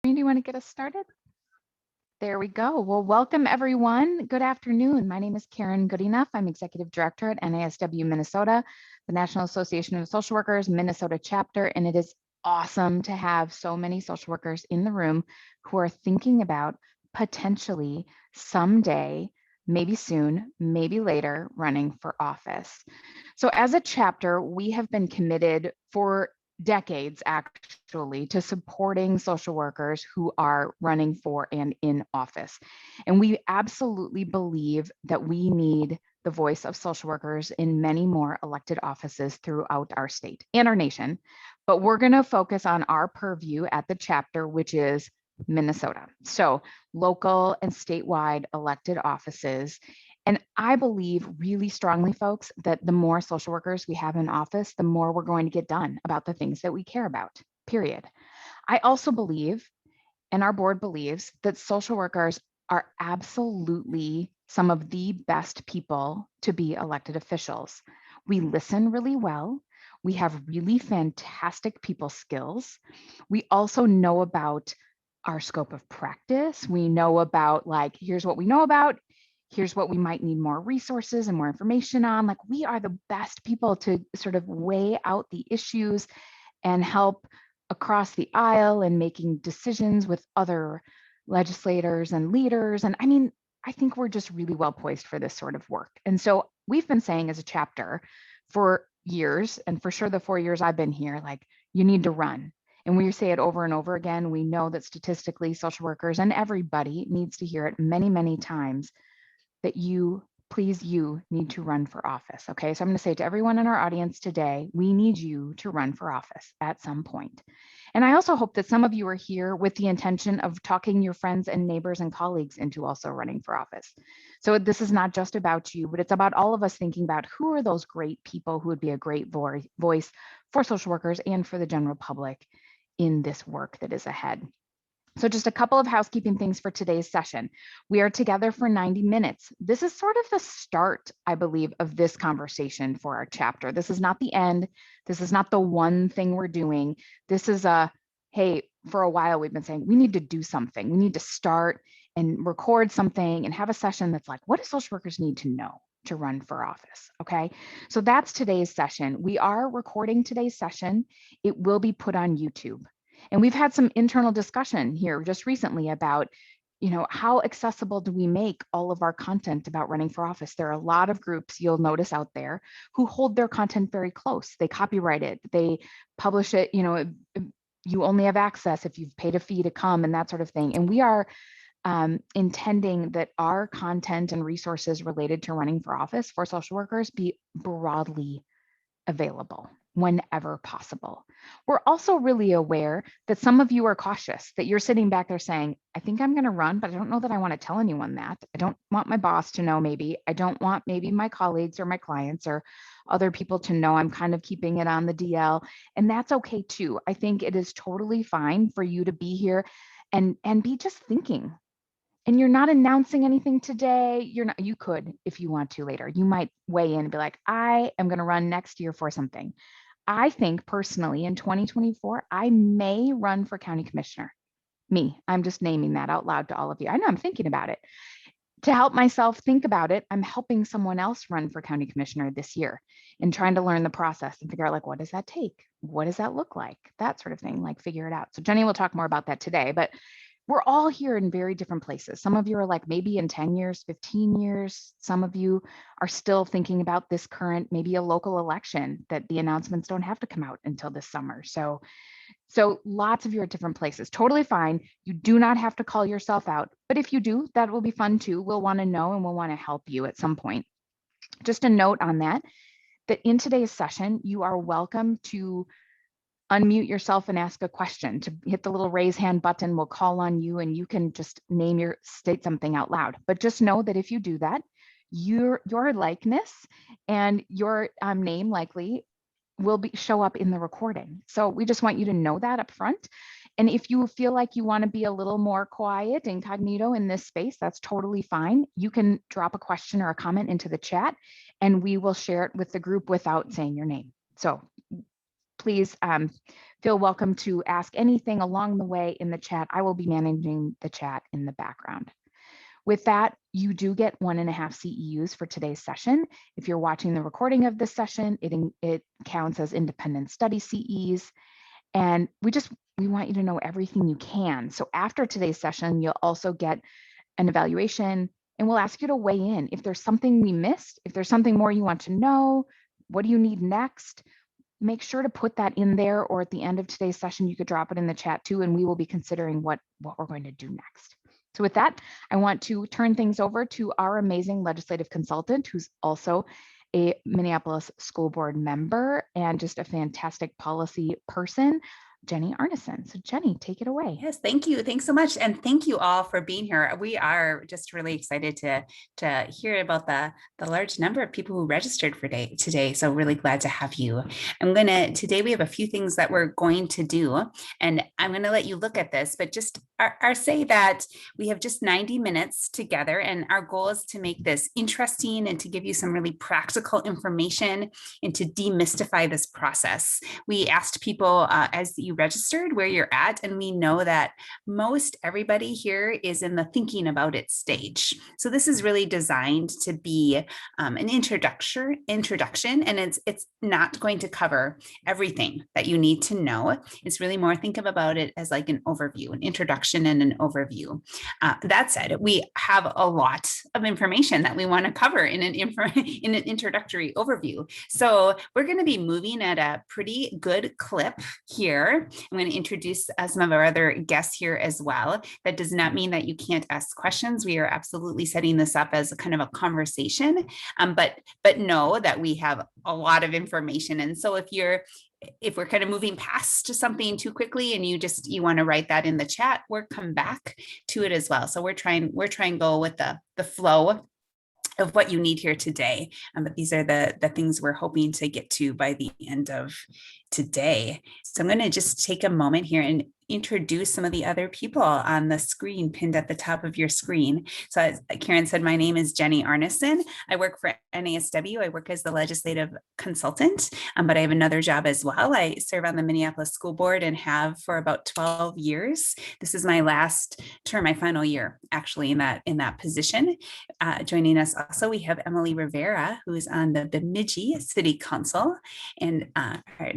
Do you want to get us started? There we go. Well, welcome everyone. Good afternoon. My name is Karen Goodenough. I'm Executive Director at NASW Minnesota, the National Association of Social Workers, Minnesota chapter, and it is awesome to have so many social workers in the room who are thinking about potentially someday, maybe soon, maybe later, running for office. So as a chapter, we have been committed for decades actually to supporting social workers who are running for and in office. And we absolutely believe that we need the voice of social workers in many more elected offices throughout our state and our nation. But we're going to focus on our purview at the chapter, which is Minnesota. So local and statewide elected offices. And I believe really strongly, folks, that the more social workers we have in office, the more we're going to get done about the things that we care about, period. I also believe, and our board believes, that social workers are absolutely some of the best people to be elected officials. We listen really well. We have really fantastic people skills. We also know about our scope of practice. We know about, like, here's what we know about, here's what we might need more resources and more information on. Like, we are the best people to sort of weigh out the issues and help across the aisle and making decisions with other legislators and leaders. And I mean, I think we're just really well poised for this sort of work. And so we've been saying as a chapter for years, and for sure the 4 years I've been here, like, you need to run. And we say it over and over again. We know that statistically, social workers and everybody needs to hear it many, many times, that you need to run for office. Okay, so I'm going to say to everyone in our audience today, we need you to run for office at some point. And I also hope that some of you are here with the intention of talking your friends and neighbors and colleagues into also running for office. So this is not just about you, but it's about all of us thinking about who are those great people who would be a great voice for social workers and for the general public in this work that is ahead. So just a couple of housekeeping things for today's session. We are together for 90 minutes. This is sort of the start, I believe, of this conversation for our chapter. This is not the end. This is not the one thing we're doing. This is hey, for a while we've been saying we need to do something. We need to start and record something and have a session that's like, what do social workers need to know to run for office? Okay, so that's today's session. We are recording today's session. It will be put on YouTube. And we've had some internal discussion here just recently about, how accessible do we make all of our content about running for office? There are a lot of groups you'll notice out there who hold their content very close. They copyright it, they publish it, you only have access if you've paid a fee to come and that sort of thing. And we are intending that our content and resources related to running for office for social workers be broadly available whenever possible. We're also really aware that some of you are cautious, that you're sitting back there saying, I think I'm going to run, but I don't know that I want to tell anyone that. I don't want my boss to know, maybe. I don't want maybe my colleagues or my clients or other people to know. I'm kind of keeping it on the DL. And that's okay too. I think it is totally fine for you to be here and be just thinking. And you're not announcing anything today. You could, if you want to later, you might weigh in and be like, I am going to run next year for something. I think personally in 2024, I may run for county commissioner. I'm just naming that out loud to all of you. I know I'm thinking about it. To help myself think about it, I'm helping someone else run for county commissioner this year and trying to learn the process and figure out, like, what does that take? What does that look like? That sort of thing, like figure it out. So Jenny will talk more about that today, but we're all here in very different places. Some of you are like maybe in 10 years, 15 years. Some of you are still thinking about this current, maybe a local election that the announcements don't have to come out until this summer. So lots of you are at different places. Totally fine. You do not have to call yourself out. But if you do, that will be fun too. We'll want to know and we'll want to help you at some point. Just a note on that in today's session, you are welcome to unmute yourself and ask a question. To hit the little raise hand button, we'll call on you and you can just state something out loud. But just know that if you do that, your likeness and your name likely will show up in the recording. So we just want you to know that up front. And if you feel like you want to be a little more quiet, incognito in this space, that's totally fine. You can drop a question or a comment into the chat and we will share it with the group without saying your name. So please feel welcome to ask anything along the way in the chat. I will be managing the chat in the background. With that, you do get 1.5 CEUs for today's session. If you're watching the recording of this session, it counts as independent study CEs. And we want you to know everything you can. So after today's session, you'll also get an evaluation, and we'll ask you to weigh in. If there's something we missed, if there's something more you want to know, what do you need next? Make sure to put that in there, or at the end of today's session, you could drop it in the chat too, and we will be considering what we're going to do next. So with that, I want to turn things over to our amazing legislative consultant, who's also a Minneapolis School Board member and just a fantastic policy person, Jenny Arneson. So Jenny, take it away. Yes, thank you. Thanks so much. And thank you all for being here. We are just really excited to hear about the large number of people who registered for today. So really glad to have you. Today we have a few things that we're going to do, and I'm going to let you look at this, but just say that we have just 90 minutes together, and our goal is to make this interesting and to give you some really practical information and to demystify this process. We asked people as you registered where you're at, and we know that most everybody here is in the thinking about it stage. So this is really designed to be an introduction, and it's not going to cover everything that you need to know. It's really more, think about it as like an overview, an introduction and an overview. That said, we have a lot of information that we want to cover in an introductory overview. So we're going to be moving at a pretty good clip here. I'm going to introduce some of our other guests here as well. That does not mean that you can't ask questions. We are absolutely setting this up as a kind of a conversation, but know that we have a lot of information. And so if we're kind of moving past something too quickly and you want to write that in the chat, we'll come back to it as well. So we're trying to go with the flow of what you need here today. But these are the things we're hoping to get to by the end of today. So I'm going to just take a moment here and introduce some of the other people on the screen pinned at the top of your screen. So as Karen said, my name is Jenny Arneson. I work for NASW. I work as the legislative consultant, but I have another job as well. I serve on the Minneapolis School Board and have for about 12 years. This is my last term, my final year actually in that position. Joining us also, we have Emily Rivera, who is on the Bemidji City Council, and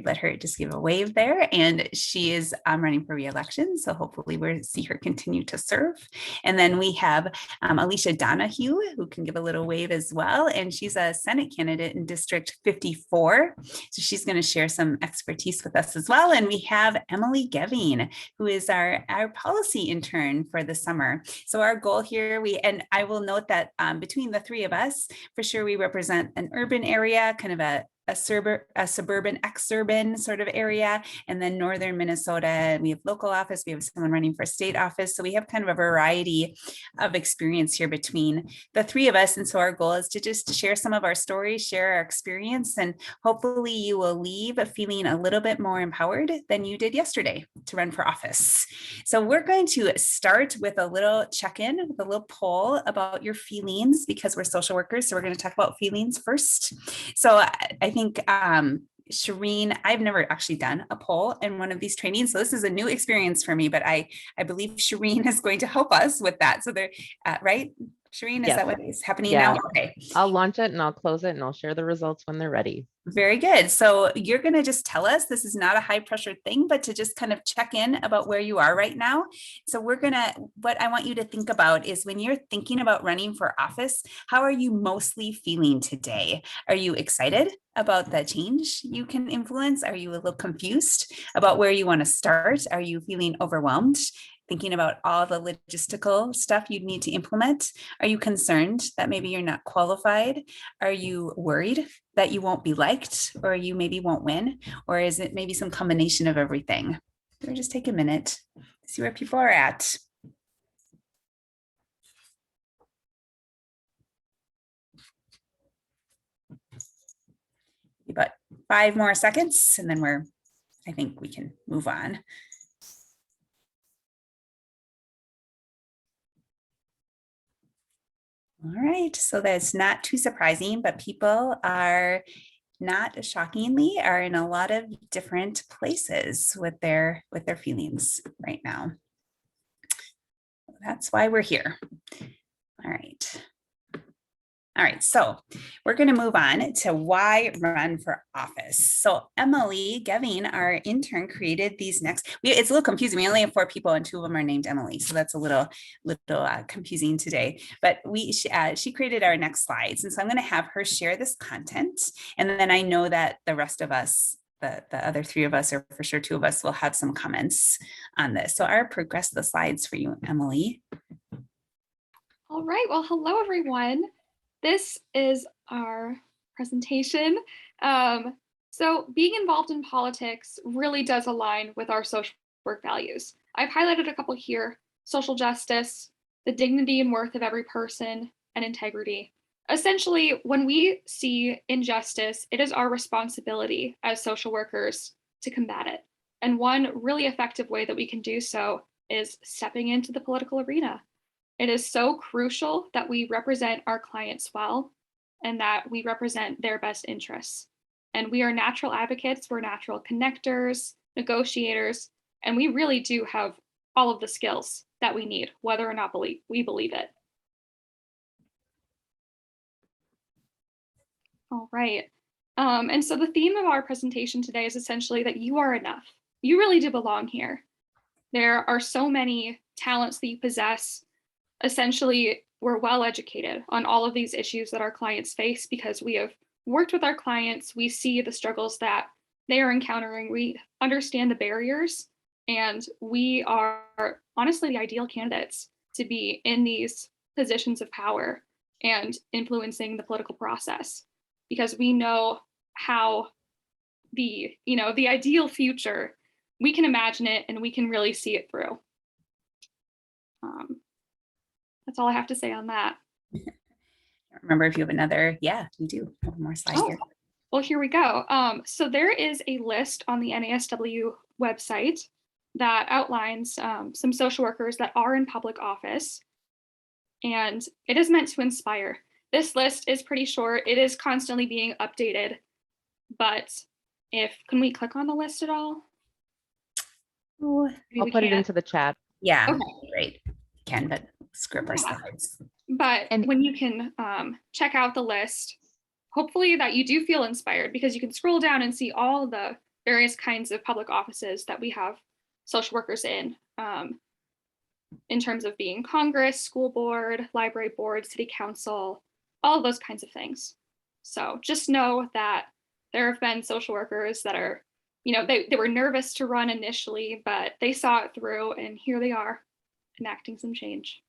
let her just give a wave there. And she is running for re-election, so hopefully we'll see her continue to serve. And then we have Alicia Donahue, who can give a little wave as well, and she's a Senate candidate in District 54, so she's going to share some expertise with us as well. And we have Emily Geving, who is our policy intern for the summer. So our goal here, and I will note that between the three of us, for sure we represent an urban area, kind of a suburban, exurban sort of area, and then northern Minnesota. We have local office, we have someone running for state office. So we have kind of a variety of experience here between the three of us. And so our goal is to just share some of our stories, share our experience, and hopefully you will leave feeling a little bit more empowered than you did yesterday to run for office. So we're going to start with a little check-in, with a little poll about your feelings, because we're social workers. So we're going to talk about feelings first. So I think Shireen, I've never actually done a poll in one of these trainings, so this is a new experience for me, but I believe Shireen is going to help us with that. So they're right, Shireen, is that what is happening now? Okay. I'll launch it and I'll close it and I'll share the results when they're ready. Very good. So you're going to just tell us, this is not a high pressure thing, but to just kind of check in about where you are right now. So what I want you to think about is, when you're thinking about running for office, how are you mostly feeling today? Are you excited about the change you can influence? Are you a little confused about where you want to start? Are you feeling overwhelmed, thinking about all the logistical stuff you'd need to implement? Are you concerned that maybe you're not qualified? Are you worried that you won't be liked, or you maybe won't win? Or is it maybe some combination of everything? So just take a minute to see where people are at. About 5 more seconds, and then I think we can move on. All right, so that's not too surprising, but people are not shockingly, are in a lot of different places with their feelings right now. That's why we're here. All right. All right, so we're going to move on to why run for office. So Emily Geving, our intern, created these next. It's a little confusing. We only have 4 people, and 2 of them are named Emily, so that's a little confusing today. But she created our next slides, and so I'm going to have her share this content, and then I know that the rest of us, the other 3 of us, or for sure 2 of us, will have some comments on this. So I'll progress the slides for you, Emily. All right. Well, hello everyone. This is our presentation. So being involved in politics really does align with our social work values. I've highlighted a couple here: social justice, the dignity and worth of every person, and integrity. Essentially, when we see injustice, it is our responsibility as social workers to combat it. And one really effective way that we can do so is stepping into the political arena. It is so crucial that we represent our clients well and that we represent their best interests. And we are natural advocates, we're natural connectors, negotiators, and we really do have all of the skills that we need, whether or not we believe it. All right. And so the theme of our presentation today is essentially that you are enough. You really do belong here. There are so many talents that you possess. Essentially, we're well educated on all of these issues that our clients face because we have worked with our clients. We see the struggles that they are encountering. We understand the barriers, and we are honestly the ideal candidates to be in these positions of power and influencing the political process, because we know how the ideal future, we can imagine it and we can really see it through. That's all I have to say on that. Remember, if you have another, yeah, you do have more slides here. Well, here we go. So there is a list on the NASW website that outlines some social workers that are in public office, and it is meant to inspire. This list is pretty short. It is constantly being updated, but can we click on the list at all? I'll put it into the chat. Yeah, okay. Great. You can, but script our slides. But when you can check out the list, hopefully that you do feel inspired, because you can scroll down and see all the various kinds of public offices that we have social workers in terms of being Congress, school board, library board, city council, all of those kinds of things. So just know that there have been social workers that are, they were nervous to run initially, but they saw it through, and here they are enacting some change.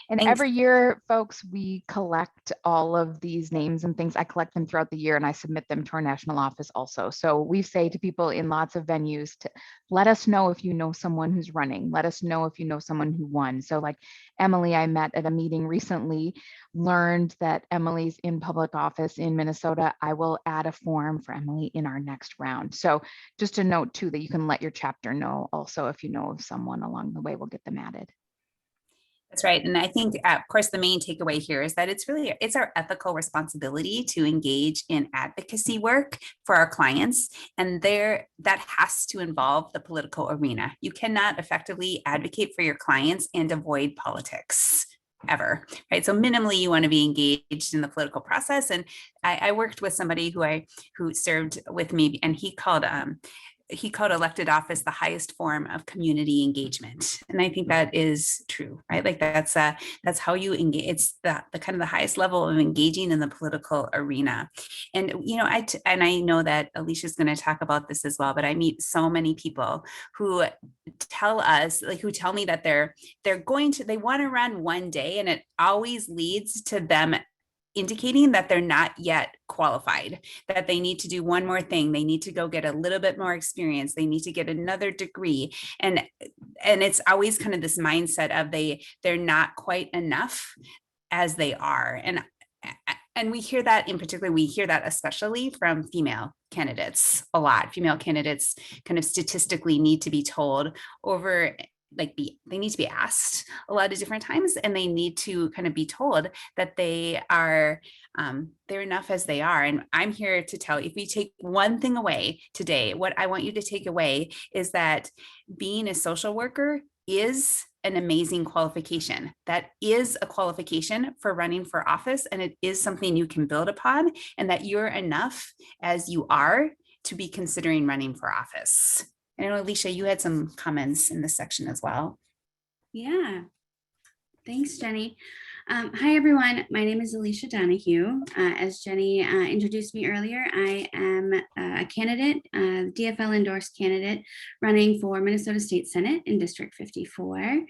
And Thanks. every year, folks, we collect all of these names and things. I collect them throughout the year and I submit them to our national office also. So we say to people in lots of venues to let us know if you know someone who's running. Let us know if you know someone who won. So like Emily, I met at a meeting recently, learned that Emily's in public office in Minnesota. I will add a form for Emily in our next round. So just a note too, that you can let your chapter know also if you know of someone along the way, we'll get them added. That's right. And I think, of course, the main takeaway here is that it's our ethical responsibility to engage in advocacy work for our clients. And that has to involve the political arena. You cannot effectively advocate for your clients and avoid politics ever, right? So minimally, you want to be engaged in the political process. And I worked with somebody who served with me, and he called elected office the highest form of community engagement. And I think that is true, right? Like that's how you engage. It's the kind of the highest level of engaging in the political arena. And, I know that Alicia's going to talk about this as well, but I meet so many people who tell me that they want to run one day, and it always leads to them indicating that they're not yet qualified, that they need to do one more thing. They need to go get a little bit more experience. They need to get another degree. And it's always kind of this mindset of they're not quite enough as they are. And we hear that in particular, especially from female candidates a lot. Female candidates kind of statistically need to be told over they need to be asked a lot of different times, and they need to kind of be told that they are they're enough as they are. And I'm here to tell, if we take one thing away today, what I want you to take away is that being a social worker is an amazing qualification. That is a qualification for running for office, and it is something you can build upon, and that you're enough as you are to be considering running for office. I know, Alicia, you had some comments in this section as well. Yeah, thanks, Jenny. Hi, everyone. My name is Alicia Donahue. As Jenny introduced me earlier, I am a candidate, DFL endorsed candidate running for Minnesota State Senate in District 54.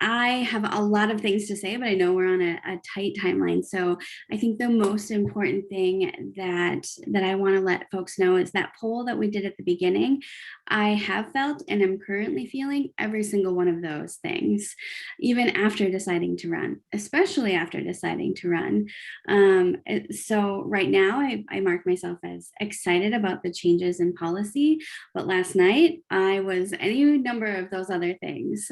I have a lot of things to say, but I know we're on a tight timeline. So I think the most important thing that I want to let folks know is that poll that we did at the beginning. I have felt and am currently feeling every single one of those things, even after deciding to run, especially after deciding to run. So right now I mark myself as excited about the changes in policy, but last night I was any number of those other things.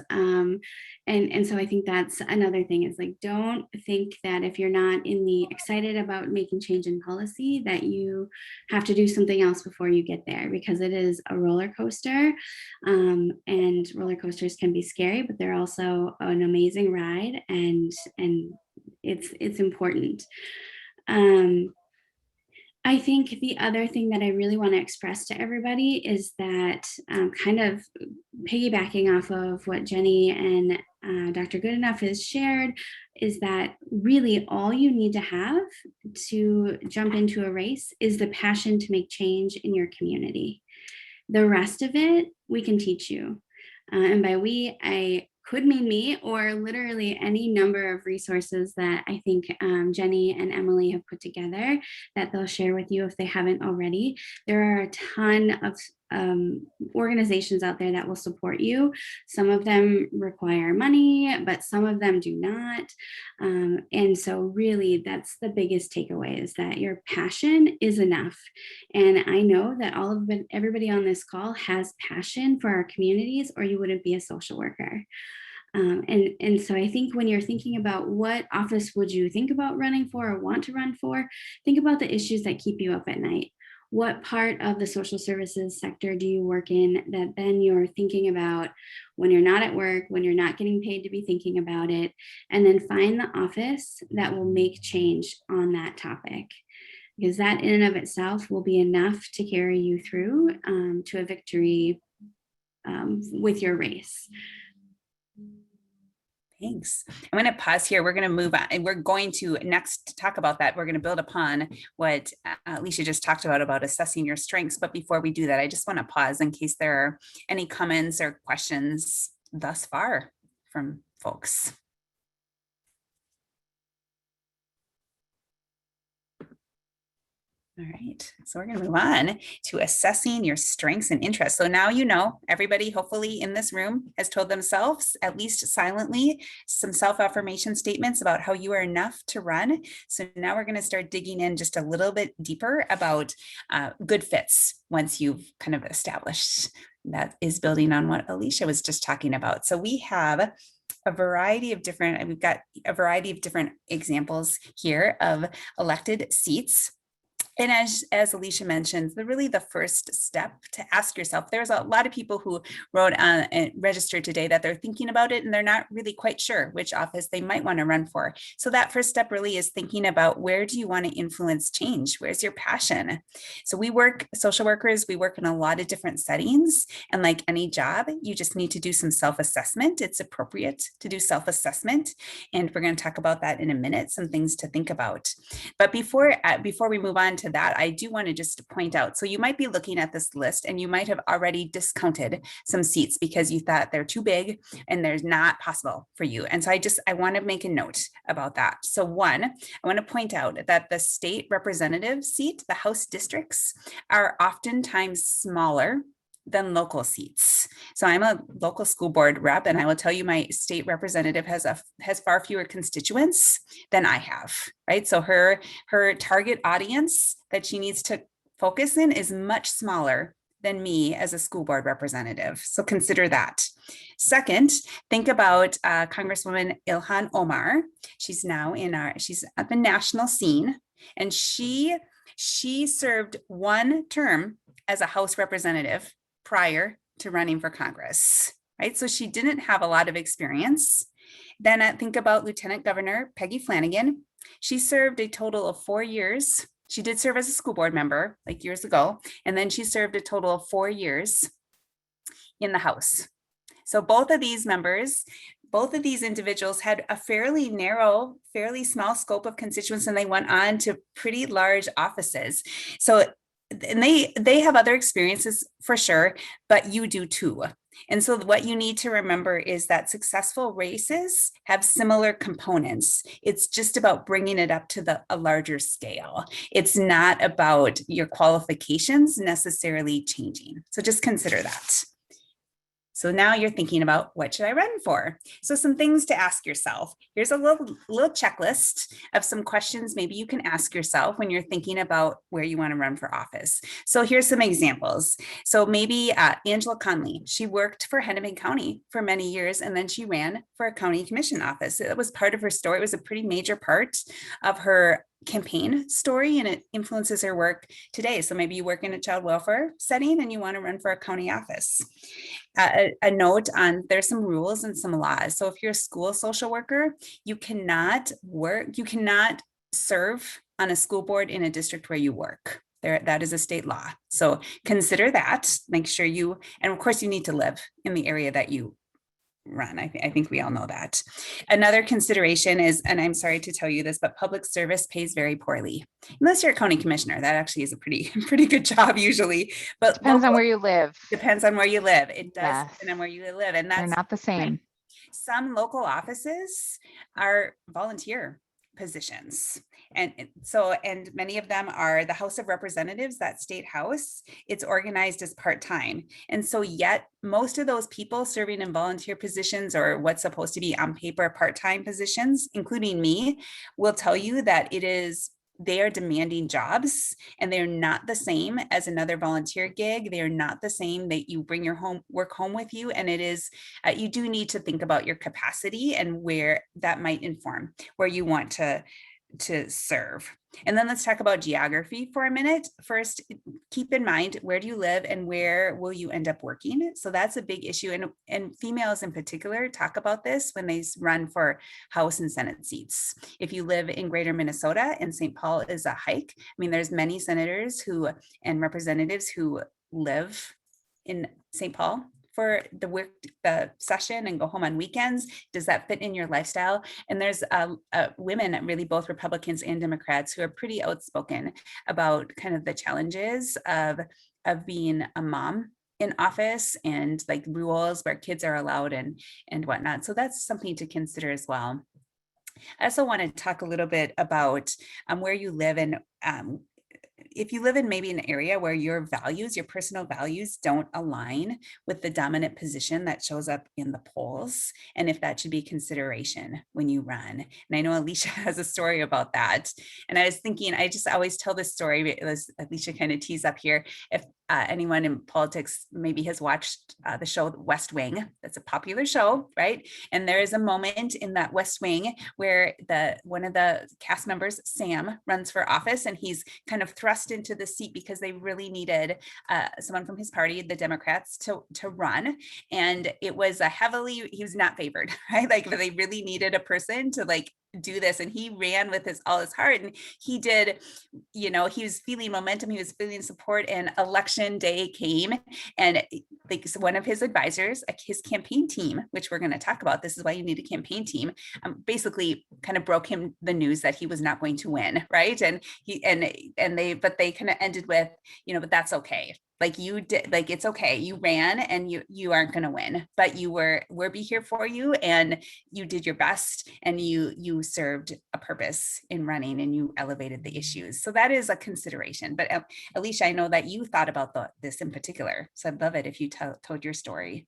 And so I think that's another thing, is like, don't think that if you're not in the excited about making change in policy that you have to do something else before you get there, because it is a roller coaster, and roller coasters can be scary, but they're also an amazing ride, and it's important. I think the other thing that I really want to express to everybody is that, kind of piggybacking off of what Jenny and Dr. Goodenough has shared, is that really all you need to have to jump into a race is the passion to make change in your community. The rest of it, we can teach you. And by we, I could mean me, or literally any number of resources that I think Jenny and Emily have put together that they'll share with you if they haven't already. There are a ton of organizations out there that will support you. Some of them require money, but some of them do not. And so really that's the biggest takeaway, is that your passion is enough. And I know that everybody on this call has passion for our communities, or you wouldn't be a social worker. And so I think when you're thinking about what office would you think about running for or want to run for, think about the issues that keep you up at night. What part of the social services sector do you work in that then you're thinking about when you're not at work, when you're not getting paid to be thinking about it, and then find the office that will make change on that topic. Because that in and of itself will be enough to carry you through to a victory with your race. Thanks. I'm going to pause here. We're going to move on, and we're going to next talk about that. We're going to build upon what Alicia just talked about assessing your strengths. But before we do that, I just want to pause in case there are any comments or questions thus far from folks. All right, so we're going to move on to assessing your strengths and interests. So now you know, everybody hopefully in this room has told themselves, at least silently, some self-affirmation statements about how you are enough to run. So now we're going to start digging in just a little bit deeper about good fits once you've kind of established. That is building on what Alicia was just talking about. So we have we've got a variety of different examples here of elected seats. And as Alicia mentioned, really the first step to ask yourself, there's a lot of people who wrote and registered today that they're thinking about it and they're not really quite sure which office they might want to run for. So that first step really is thinking about, where do you want to influence change? Where's your passion? So social workers, we work in a lot of different settings, and like any job, you just need to do some self-assessment. It's appropriate to do self-assessment, and we're going to talk about that in a minute, some things to think about. But before we move on to that, I do want to just point out, so you might be looking at this list and you might have already discounted some seats because you thought they're too big and they're not possible for you. And so I want to make a note about that. So one, I want to point out that the state representative seat, the House districts, are oftentimes smaller than local seats. So I'm a local school board rep, and I will tell you my state representative has far fewer constituents than I have, right? So her target audience that she needs to focus in is much smaller than me as a school board representative. So consider that. Second, think about Congresswoman Ilhan Omar. She's now she's at the national scene, and she served one term as a House representative prior to running for Congress, right? So she didn't have a lot of experience. Then think about Lieutenant Governor Peggy Flanagan. She served a total of 4 years. She did serve as a school board member like years ago, and then she served a total of 4 years in the House. So both of these individuals had a fairly narrow, fairly small scope of constituents, and they went on to pretty large offices. So, and they have other experiences for sure, but you do too. And so what you need to remember is that successful races have similar components. It's just about bringing it up to a larger scale. It's not about your qualifications necessarily changing. So just consider that. So now you're thinking about, what should I run for? So some things to ask yourself. Here's a little checklist of some questions maybe you can ask yourself when you're thinking about where you want to run for office. So here's some examples. So maybe Angela Conley, she worked for Hennepin County for many years, and then she ran for a county commission office. It was part of her story. It was a pretty major part of her campaign story, and it influences her work today. So maybe you work in a child welfare setting and you want to run for a county office. A note on, there's some rules and some laws. So if you're a school social worker, you cannot serve on a school board in a district where you work. That is a state law. So consider that. Make sure and of course you need to live in the area that you run. I think we all know that. Another consideration is, and I'm sorry to tell you this, but public service pays very poorly. Unless you're a county commissioner, that actually is a pretty good job usually. But Depends on where you live. Depends on where you live. It does Yes. depend on where you live, and that's They're not the same. Some local offices are volunteer positions. And many of them are the House of Representatives, that state house. It's organized as part-time. And so yet most of those people serving in volunteer positions, or what's supposed to be on paper part-time positions, including me, will tell you that they are demanding jobs, and they're not the same as another volunteer gig. They are not the same that you bring your work home with you. And it is, you do need to think about your capacity and where that might inform where you want to serve. And then let's talk about geography for a minute. First, keep in mind, where do you live and where will you end up working? So that's a big issue. And females in particular talk about this when they run for House and Senate seats. If you live in greater Minnesota and St. Paul is a hike, I mean, there's many senators and representatives who live in St. Paul for the session and go home on weekends. Does that fit in your lifestyle? And there's women, really both Republicans and Democrats, who are pretty outspoken about kind of the challenges of being a mom in office, and like rules where kids are allowed and whatnot. So that's something to consider as well. I also want to talk a little bit about where you live, and if you live in maybe an area where your personal values don't align with the dominant position that shows up in the polls, and if that should be consideration when you run. And I know Alicia has a story about that. And I was thinking, I just always tell this story, as Alicia kind of teased up here. If anyone in politics maybe has watched the show West Wing, that's a popular show, right? And there is a moment in that West Wing where one of the cast members, Sam, runs for office, and he's kind of thrust into the seat because they really needed someone from his party, the Democrats, to run. And it was he was not favored, right? Like they really needed a person to do this, and he ran with all his heart, and he did, he was feeling momentum, he was feeling support, and election day came, and one of his advisors, his campaign team, which we're going to talk about, this is why you need a campaign team, basically kind of broke him the news that he was not going to win, right? And they kind of ended with, but that's okay. You did, it's okay. You ran, and you aren't going to win, but we'll be here for you. And you did your best, and you served a purpose in running, and you elevated the issues. So that is a consideration. But Alicia, I know that you thought about this in particular. So I'd love it if you told your story.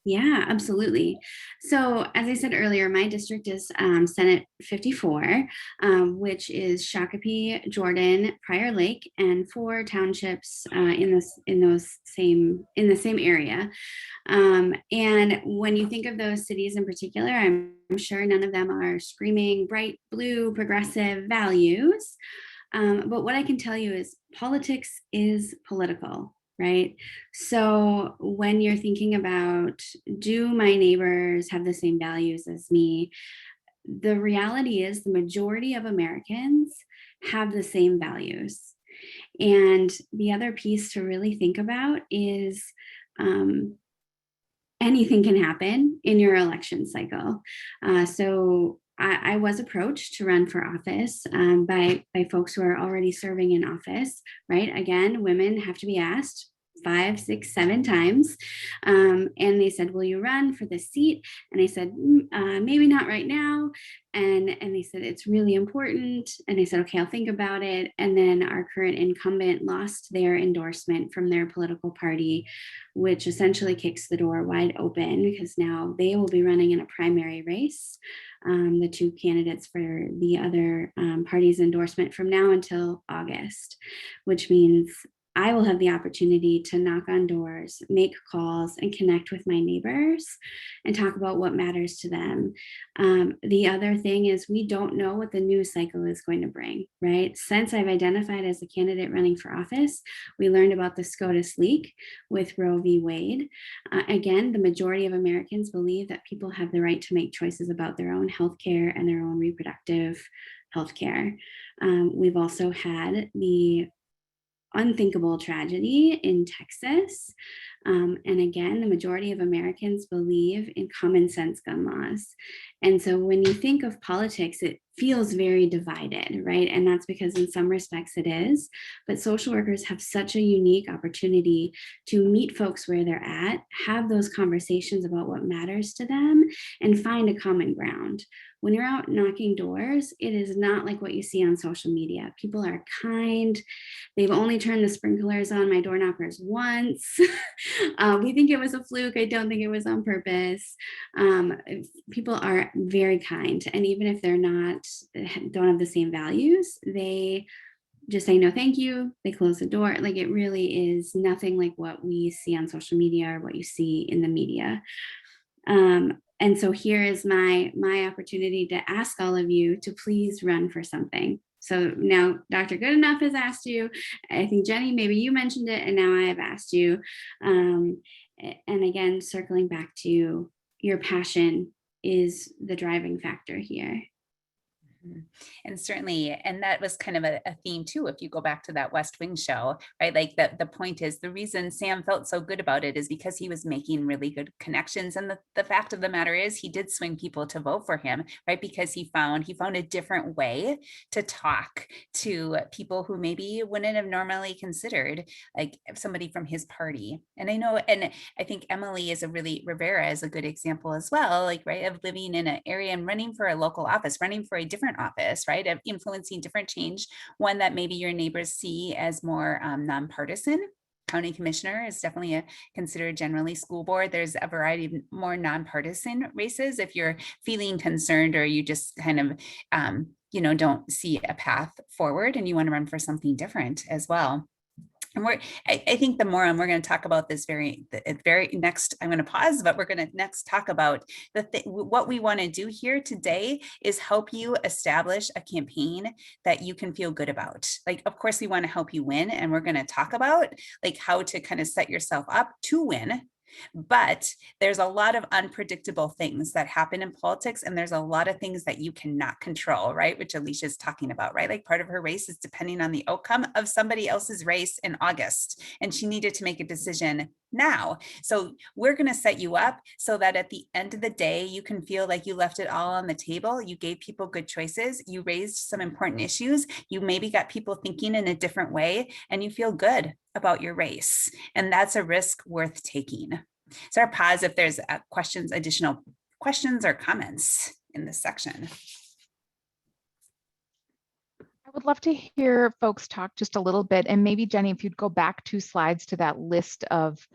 Yeah, absolutely. So as I said earlier, my district is Senate 54, which is Shakopee, Jordan, Prior Lake, and 4 townships in the same area. And when you think of those cities in particular, I'm sure none of them are screaming bright blue progressive values. But what I can tell you is politics is political, right? So when you're thinking about, do my neighbors have the same values as me? The reality is the majority of Americans have the same values. And the other piece to really think about is anything can happen in your election cycle. So I was approached to run for office by folks who are already serving in office, right? Again, women have to be asked 5, 6, 7 times. And they said, will you run for this seat? And I said, maybe not right now. And they said, it's really important. And I said, okay, I'll think about it. And then our current incumbent lost their endorsement from their political party, which essentially kicks the door wide open because now they will be running in a primary race. The 2 candidates for the other party's endorsement from now until August, which means I will have the opportunity to knock on doors, make calls, and connect with my neighbors and talk about what matters to them. The other thing is we don't know what the news cycle is going to bring, right? Since I've identified as a candidate running for office, we learned about the SCOTUS leak with Roe v. Wade. Again, the majority of Americans believe that people have the right to make choices about their own healthcare and their own reproductive healthcare. We've also had the unthinkable tragedy in Texas. And again, the majority of Americans believe in common sense gun laws. And so when you think of politics, it feels very divided, right? And that's because in some respects it is, but social workers have such a unique opportunity to meet folks where they're at, have those conversations about what matters to them, and find a common ground. When you're out knocking doors, it is not like what you see on social media. People are kind. They've only turned the sprinklers on my door knockers once. We think it was a fluke. I don't think it was on purpose. People are very kind. And even if they're not, don't have the same values, they just say no thank you, they close the door. Like, it really is nothing like what we see on social media or what you see in the media. And so here is my opportunity to ask all of you to please run for something. So now Dr. Goodenough has asked you. I think Jenny, maybe you mentioned it, and now I have asked you. And again, circling back to your passion is the driving factor here. And certainly, and that was kind of a theme too, if you go back to that West Wing show, right? Like the point is, the reason Sam felt so good about it is because he was making really good connections. And the fact of the matter is, he did swing people to vote for him, right? Because he found a different way to talk to people who maybe wouldn't have normally considered like somebody from his party. And I know, and I think Emily Rivera is a good example as well, like, right, of living in an area and running for a local office, running for a different office, right, of influencing different change, one that maybe your neighbors see as more nonpartisan. County commissioner is definitely considered generally. School board, there's a variety of more nonpartisan races if you're feeling concerned or you just kind of don't see a path forward and you want to run for something different as well. And I think the more, and we're going to talk about this very next, I'm going to pause, but we're going to next talk about what we want to do here today is help you establish a campaign that you can feel good about. Like, of course, we want to help you win, and we're going to talk about like how to kind of set yourself up to win. But there's a lot of unpredictable things that happen in politics, and there's a lot of things that you cannot control, right? Which Alicia's talking about, right? Like, part of her race is depending on the outcome of somebody else's race in August, and she needed to make a decision now. So we're going to set you up so that at the end of the day, you can feel like you left it all on the table. You gave people good choices. You raised some important issues. You maybe got people thinking in a different way, and you feel good about your race. And that's a risk worth taking. So our pause if there's additional questions or comments in this section. I would love to hear folks talk just a little bit, and maybe Jenny, if you'd go back 2 slides to that list of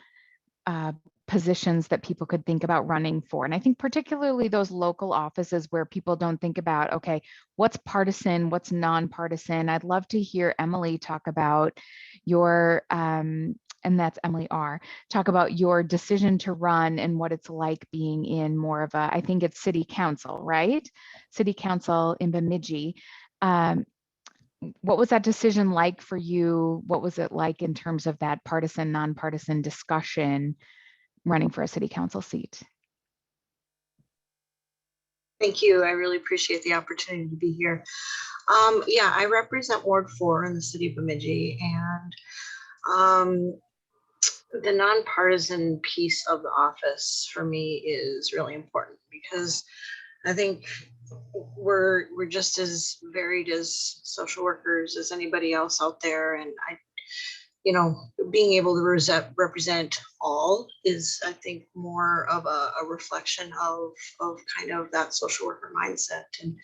positions that people could think about running for. And I think particularly those local offices where people don't think about, okay, what's partisan, what's nonpartisan. I'd love to hear Emily talk about your, and that's Emily R., talk about your decision to run and what it's like being in more of a, I think it's city council, right? City council in Bemidji. What was that decision like for you? What was it like in terms of that partisan, nonpartisan discussion running for a city council seat? Thank you. I really appreciate the opportunity to be here. Yeah, I represent Ward 4 in the city of Bemidji, and the nonpartisan piece of the office for me is really important because I think we're just as varied as social workers as anybody else out there, and being able to represent all is, I think, more of a reflection of kind of that social worker mindset. And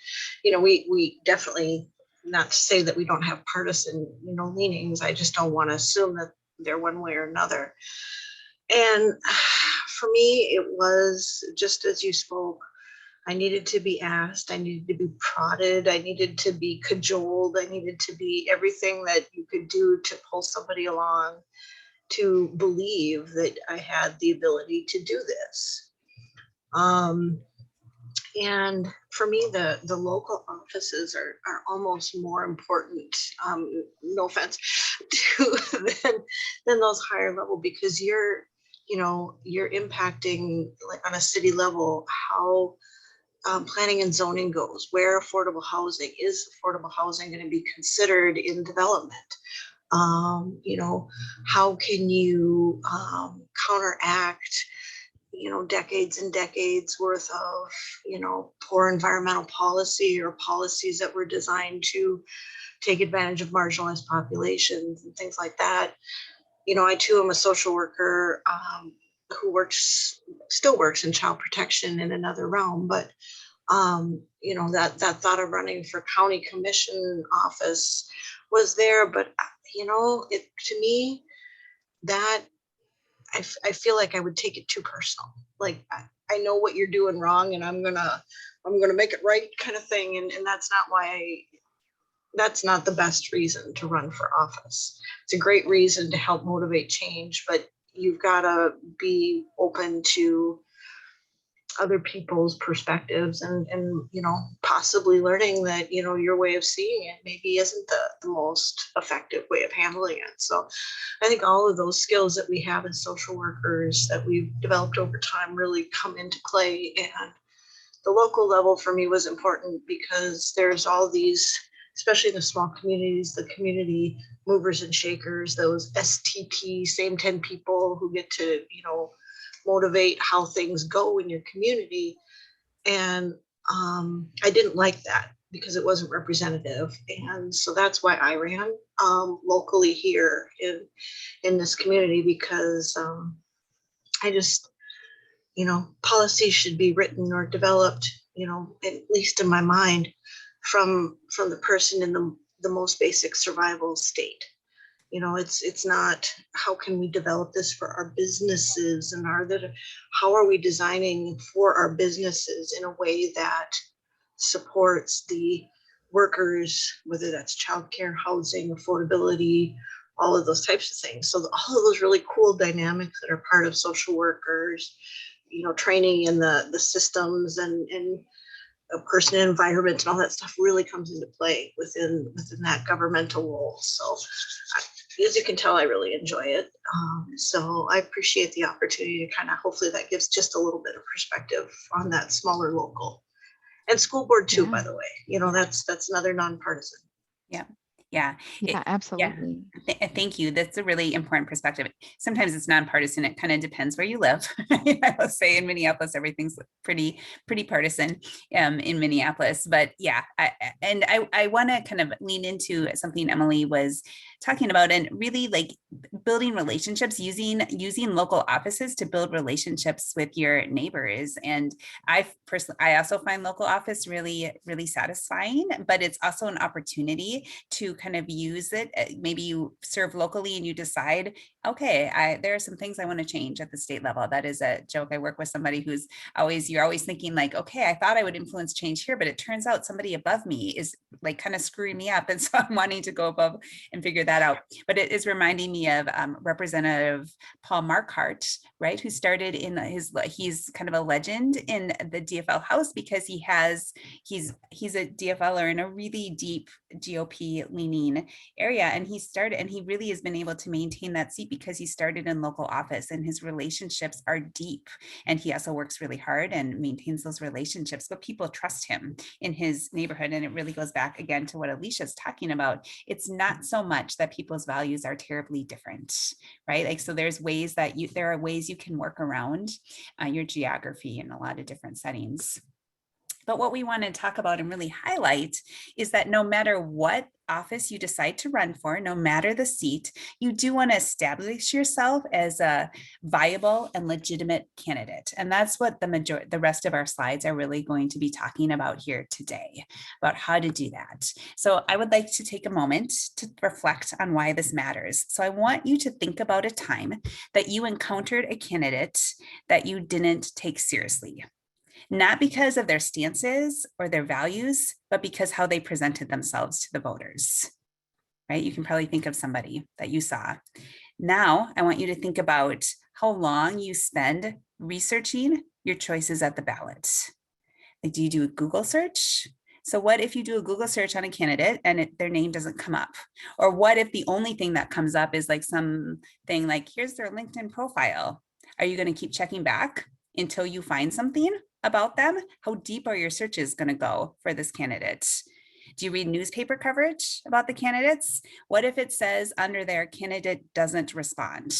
we definitely, not to say that we don't have partisan leanings. I just don't want to assume that they're one way or another. And for me, it was just as you spoke. I needed to be asked, I needed to be prodded, I needed to be cajoled, I needed to be everything that you could do to pull somebody along to believe that I had the ability to do this. And for me, the local offices are almost more important, no offense, than those higher level, because you're impacting, like on a city level, how planning and zoning goes, where affordable housing going to be considered in development? How can you counteract, decades and decades worth of, poor environmental policy or policies that were designed to take advantage of marginalized populations and things like that. I too am a social worker who still works in child protection in another realm, but that thought of running for county commission office was there. But to me, that I feel like I would take it too personal. Like I know what you're doing wrong, and I'm gonna make it right, kind of thing. And that's not the best reason to run for office. It's a great reason to help motivate change, but you've got to be open to other people's perspectives and possibly learning that your way of seeing it maybe isn't the most effective way of handling it. So I think all of those skills that we have as social workers that we've developed over time really come into play. And the local level for me was important because there's all these, especially in the small communities, the community movers and shakers, those STP, same 10 people who get to, motivate how things go in your community. And I didn't like that because it wasn't representative. And so that's why I ran locally here in this community, because I just, policies should be written or developed, at least in my mind, from the person in the most basic survival state. It's not how can we develop this for our businesses, and how are we designing for our businesses in a way that supports the workers, whether that's childcare, housing, affordability, all of those types of things. So all of those really cool dynamics that are part of social workers, training in the systems and a person environment and all that stuff really comes into play within that governmental role. So as you can tell, I really enjoy it. So I appreciate the opportunity to kind of, hopefully that gives just a little bit of perspective on that smaller local. And school board too, by the way, that's another nonpartisan. Yeah, Absolutely. Thank you. That's a really important perspective. Sometimes it's nonpartisan. It kind of depends where you live. I will say in Minneapolis, everything's pretty partisan in Minneapolis. But yeah, I want to kind of lean into something Emily was talking about, and really like building relationships, using local offices to build relationships with your neighbors. And I also find local office really, really satisfying, but it's also an opportunity to kind of use it. Maybe you serve locally and you decide, okay, there are some things I want to change at the state level. That is a joke. I work with somebody who's you're always thinking like, okay, I thought I would influence change here, but it turns out somebody above me is like kind of screwing me up. And so I'm wanting to go above and figure that out. But it is reminding me of Representative Paul Marquardt, right? Who started in he's kind of a legend in the DFL House because he's a DFLer in a really deep GOP leaning area. And he really has been able to maintain that seat because he started in local office and his relationships are deep. And he also works really hard and maintains those relationships, but people trust him in his neighborhood. And it really goes back again to what Alicia's talking about. It's not so much that people's values are terribly different, right? Like, so there are ways you can work around your geography in a lot of different settings. But what we want to talk about and really highlight is that no matter what office you decide to run for, no matter the seat, you do want to establish yourself as a viable and legitimate candidate. And that's what the rest of our slides are really going to be talking about here today, about how to do that. So I would like to take a moment to reflect on why this matters. So I want you to think about a time that you encountered a candidate that you didn't take seriously. Not because of their stances or their values, but because how they presented themselves to the voters, right? You can probably think of somebody that you saw. Now, I want you to think about how long you spend researching your choices at the ballot. Like, do you do a Google search? So what if you do a Google search on a candidate and their name doesn't come up? Or what if the only thing that comes up is like something like, here's their LinkedIn profile. Are you going to keep checking back until you find something about them? How deep are your searches going to go for this candidate? Do you read newspaper coverage about the candidates? What if it says under there, candidate doesn't respond?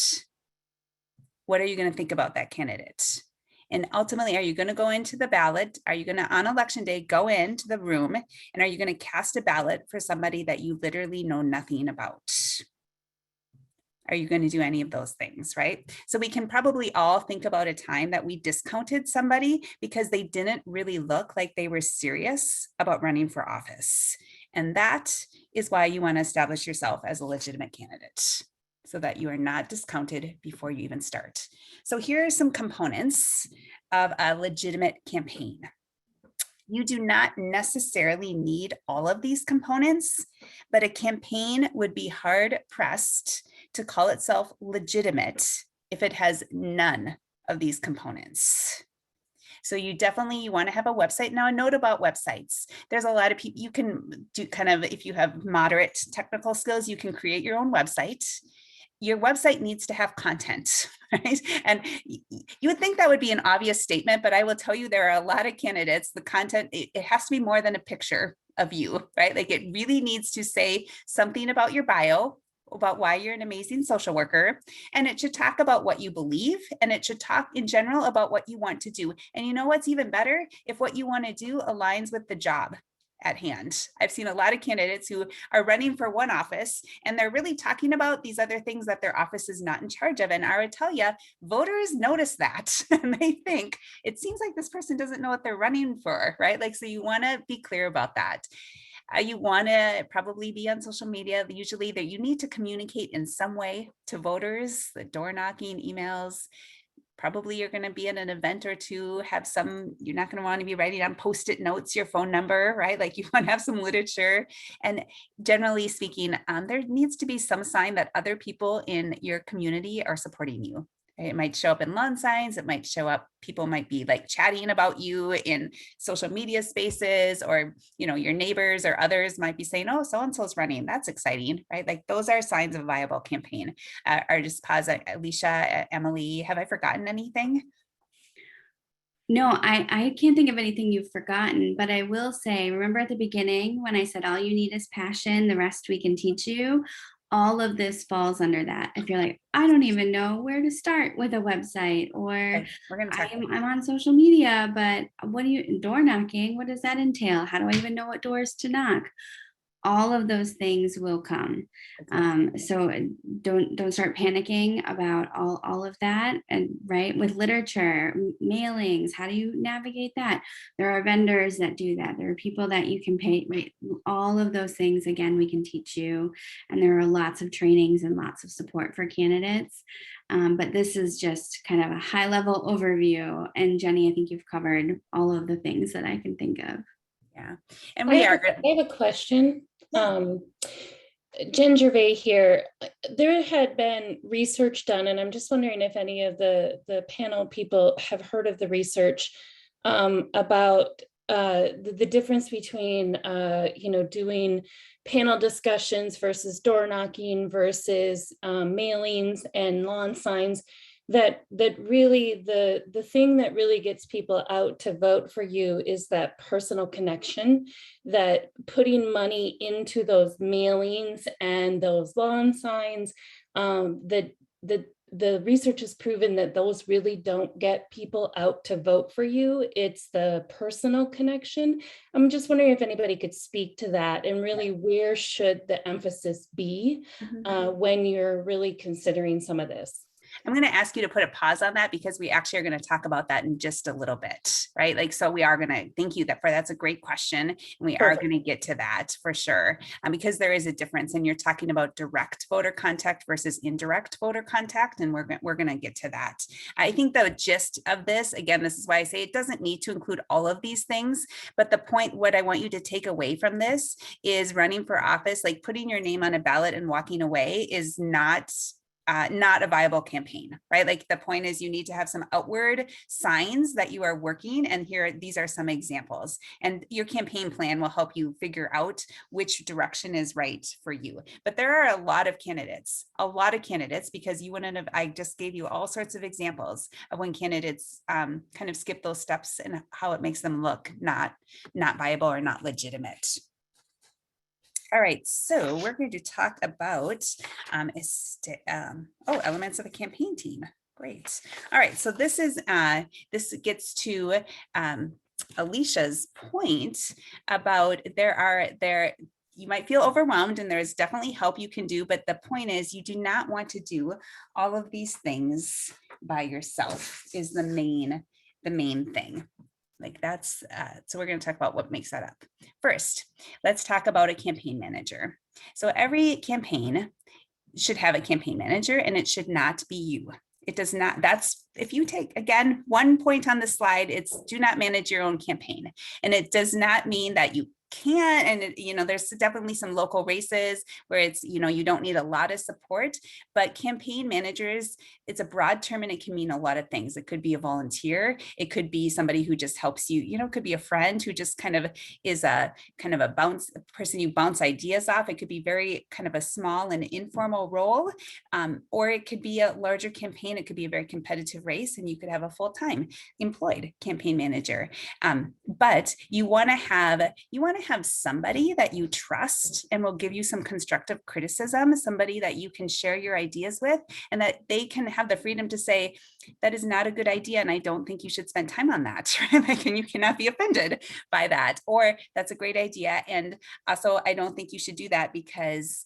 What are you going to think about that candidate? And ultimately, are you going to go into the ballot? Are you going to, on election day, go into the room and are you going to cast a ballot for somebody that you literally know nothing about? Are you going to do any of those things, right? So we can probably all think about a time that we discounted somebody because they didn't really look like they were serious about running for office. And that is why you want to establish yourself as a legitimate candidate so that you are not discounted before you even start. So here are some components of a legitimate campaign. You do not necessarily need all of these components, but a campaign would be hard pressed to call itself legitimate if it has none of these components. So you definitely want to have a website. Now, a note about websites. There's a lot of people, you can do kind of, if you have moderate technical skills, you can create your own website. Your website needs to have content, right? And you would think that would be an obvious statement, but I will tell you there are a lot of candidates, the content, it has to be more than a picture of you, right? Like it really needs to say something about your bio, about why you're an amazing social worker, and it should talk about what you believe, and it should talk in general about what you want to do. And you know what's even better? If what you want to do aligns with the job at hand. I've seen a lot of candidates who are running for one office and they're really talking about these other things that their office is not in charge of. And I would tell you, voters notice that and they think it seems like this person doesn't know what they're running for, right? Like, so you want to be clear about that. You want to probably be on social media. Usually that you need to communicate in some way to voters, the door knocking, emails. Probably you're going to be at an event or two, you're not going to want to be writing on Post-it notes, your phone number, right? Like you want to have some literature. And generally speaking, there needs to be some sign that other people in your community are supporting you. It might show up in lawn signs. It might show up, people might be like chatting about you in social media spaces, or, you know, your neighbors or others might be saying, oh, so-and-so's running. That's exciting, right? Like those are signs of a viable campaign. Or just pause, Alicia, Emily, have I forgotten anything? No, I can't think of anything you've forgotten, but I will say, remember at the beginning when I said all you need is passion, the rest we can teach you? All of this falls under that. If you're like, I don't even know where to start with a website, or Okay, we're going to talk I'm on social media, but door knocking, what does that entail? How do I even know what doors to knock? all of those things will come. So don't start panicking about all of that. And right, with literature, mailings, how do you navigate that? There are vendors that do that. There are people that you can pay, right? All of those things, again, we can teach you. And there are lots of trainings and lots of support for candidates. But this is just kind of a high level overview. And Jenny, I think you've covered all of the things that I can think of. Yeah, and we are good. I have a question. Jen Gervais here. There had been research done, and I'm just wondering if any of the panel people have heard of the research about the difference between doing panel discussions versus door knocking versus mailings and lawn signs. That really the thing that really gets people out to vote for you is that personal connection, that putting money into those mailings and those lawn signs, that the research has proven that those really don't get people out to vote for you. It's the personal connection. I'm just wondering if anybody could speak to that, and really where should the emphasis be when you're really considering some of this? I'm going to ask you to put a pause on that, because we actually are going to talk about that in just a little bit, right? Like, so we are going to thank you that's a great question. And we are going to get to that for sure, because there is a difference, and you're talking about direct voter contact versus indirect voter contact. And we're going to get to that. I think the gist of this, again, this is why I say it doesn't need to include all of these things, but the point, what I want you to take away from this is running for office, like putting your name on a ballot and walking away is not a viable campaign, right? Like the point is you need to have some outward signs that you are working. And here, these are some examples. And your campaign plan will help you figure out which direction is right for you. But there are a lot of candidates, because you wouldn't have, I just gave you all sorts of examples of when candidates kind of skip those steps and how it makes them look not viable or not legitimate. All right, so we're going to talk about elements of a campaign team. Great. All right, so this gets to Alicia's point about you might feel overwhelmed, and there's definitely help you can do, but the point is you do not want to do all of these things by yourself is the main thing. Like that's, so we're going to talk about what makes that up. First, let's talk about a campaign manager. So every campaign should have a campaign manager, and it should not be you. It does not, that's, if you take, again, one point on the slide, it's do not manage your own campaign. And it does not mean that you can't, and there's definitely some local races where it's, you don't need a lot of support, but campaign managers, it's a broad term and it can mean a lot of things. It could be a volunteer. It could be somebody who just helps you, it could be a friend who just kind of is a person you bounce ideas off. It could be very kind of a small and informal role, or it could be a larger campaign. It could be a very competitive race, and you could have a full-time employed campaign manager. But you want to have somebody that you trust and will give you some constructive criticism, somebody that you can share your ideas with, and that they can have the freedom to say, that is not a good idea, and I don't think you should spend time on that. Right? And you cannot be offended by that. Or that's a great idea, and also I don't think you should do that because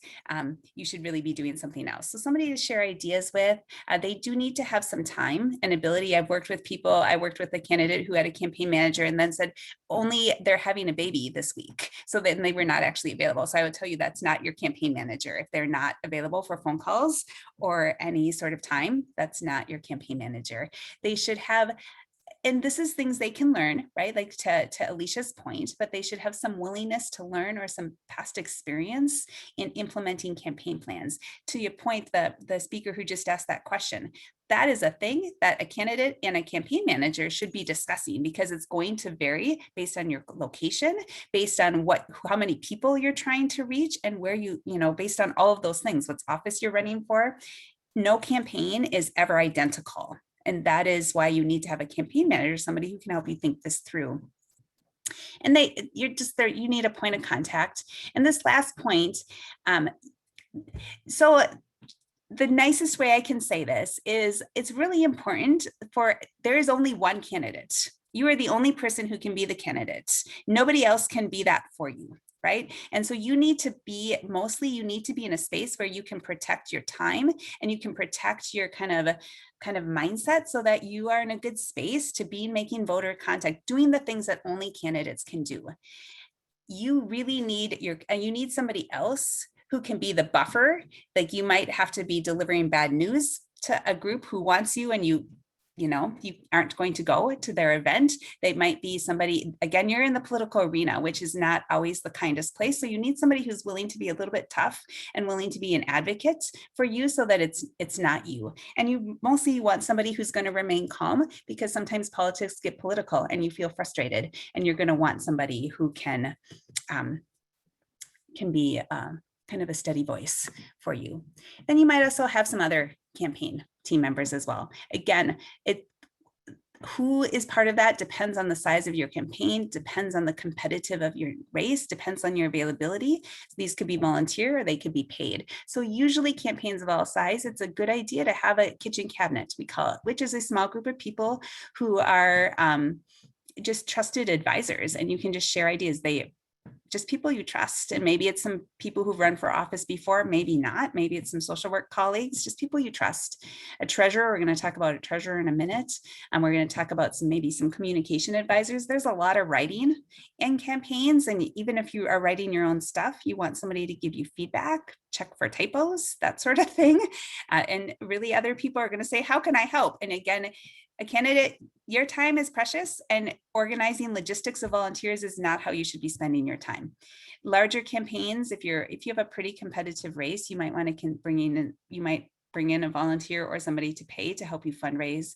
you should really be doing something else. So somebody to share ideas with. They do need to have some time and ability. I worked with a candidate who had a campaign manager and then said, only they're having a baby this week. So then they were not actually available. So I would tell you that's not your campaign manager. If they're not available for phone calls or any sort of time, that's not your campaign manager. They should have, and this is things they can learn, right? Like to Alicia's point, but they should have some willingness to learn or some past experience in implementing campaign plans. To your point, the speaker who just asked that question, that is a thing that a candidate and a campaign manager should be discussing, because it's going to vary based on your location, based on how many people you're trying to reach, and where based on all of those things, what's office you're running for. No campaign is ever identical. And that is why you need to have a campaign manager, somebody who can help you think this through. And you're just there, you need a point of contact. And this last point, so the nicest way I can say this is it's really important there is only one candidate. You are the only person who can be the candidate. Nobody else can be that for you. right? And so you need to be in a space where you can protect your time and you can protect your kind of mindset so that you are in a good space to be making voter contact, doing the things that only candidates can do. You really need you need somebody else who can be the buffer. Like you might have to be delivering bad news to a group who wants you and you aren't going to go to their event. They might be somebody, again, you're in the political arena, which is not always the kindest place. So you need somebody who's willing to be a little bit tough and willing to be an advocate for you so that it's not you. And you mostly want somebody who's going to remain calm, because sometimes politics get political and you feel frustrated, and you're going to want somebody who can be kind of a steady voice for you. Then you might also have some other campaign team members as well. Again, who is part of that depends on the size of your campaign, depends on the competitive of your race, depends on your availability. These could be volunteer or they could be paid. So usually campaigns of all size, it's a good idea to have a kitchen cabinet, we call it, which is a small group of people who are just trusted advisors, and you can just share ideas. Just people you trust. And maybe it's some people who've run for office before, maybe not. Maybe it's some social work colleagues, just people you trust. A treasurer, we're going to talk about a treasurer in a minute. And we're going to talk about maybe some communication advisors. There's a lot of writing in campaigns. And even if you are writing your own stuff, you want somebody to give you feedback, check for typos, that sort of thing. And really other people are going to say, how can I help? And again, a candidate, your time is precious, and organizing logistics of volunteers is not how you should be spending your time. Larger campaigns, if you have a pretty competitive race, you might want to bring in a volunteer or somebody to pay to help you fundraise,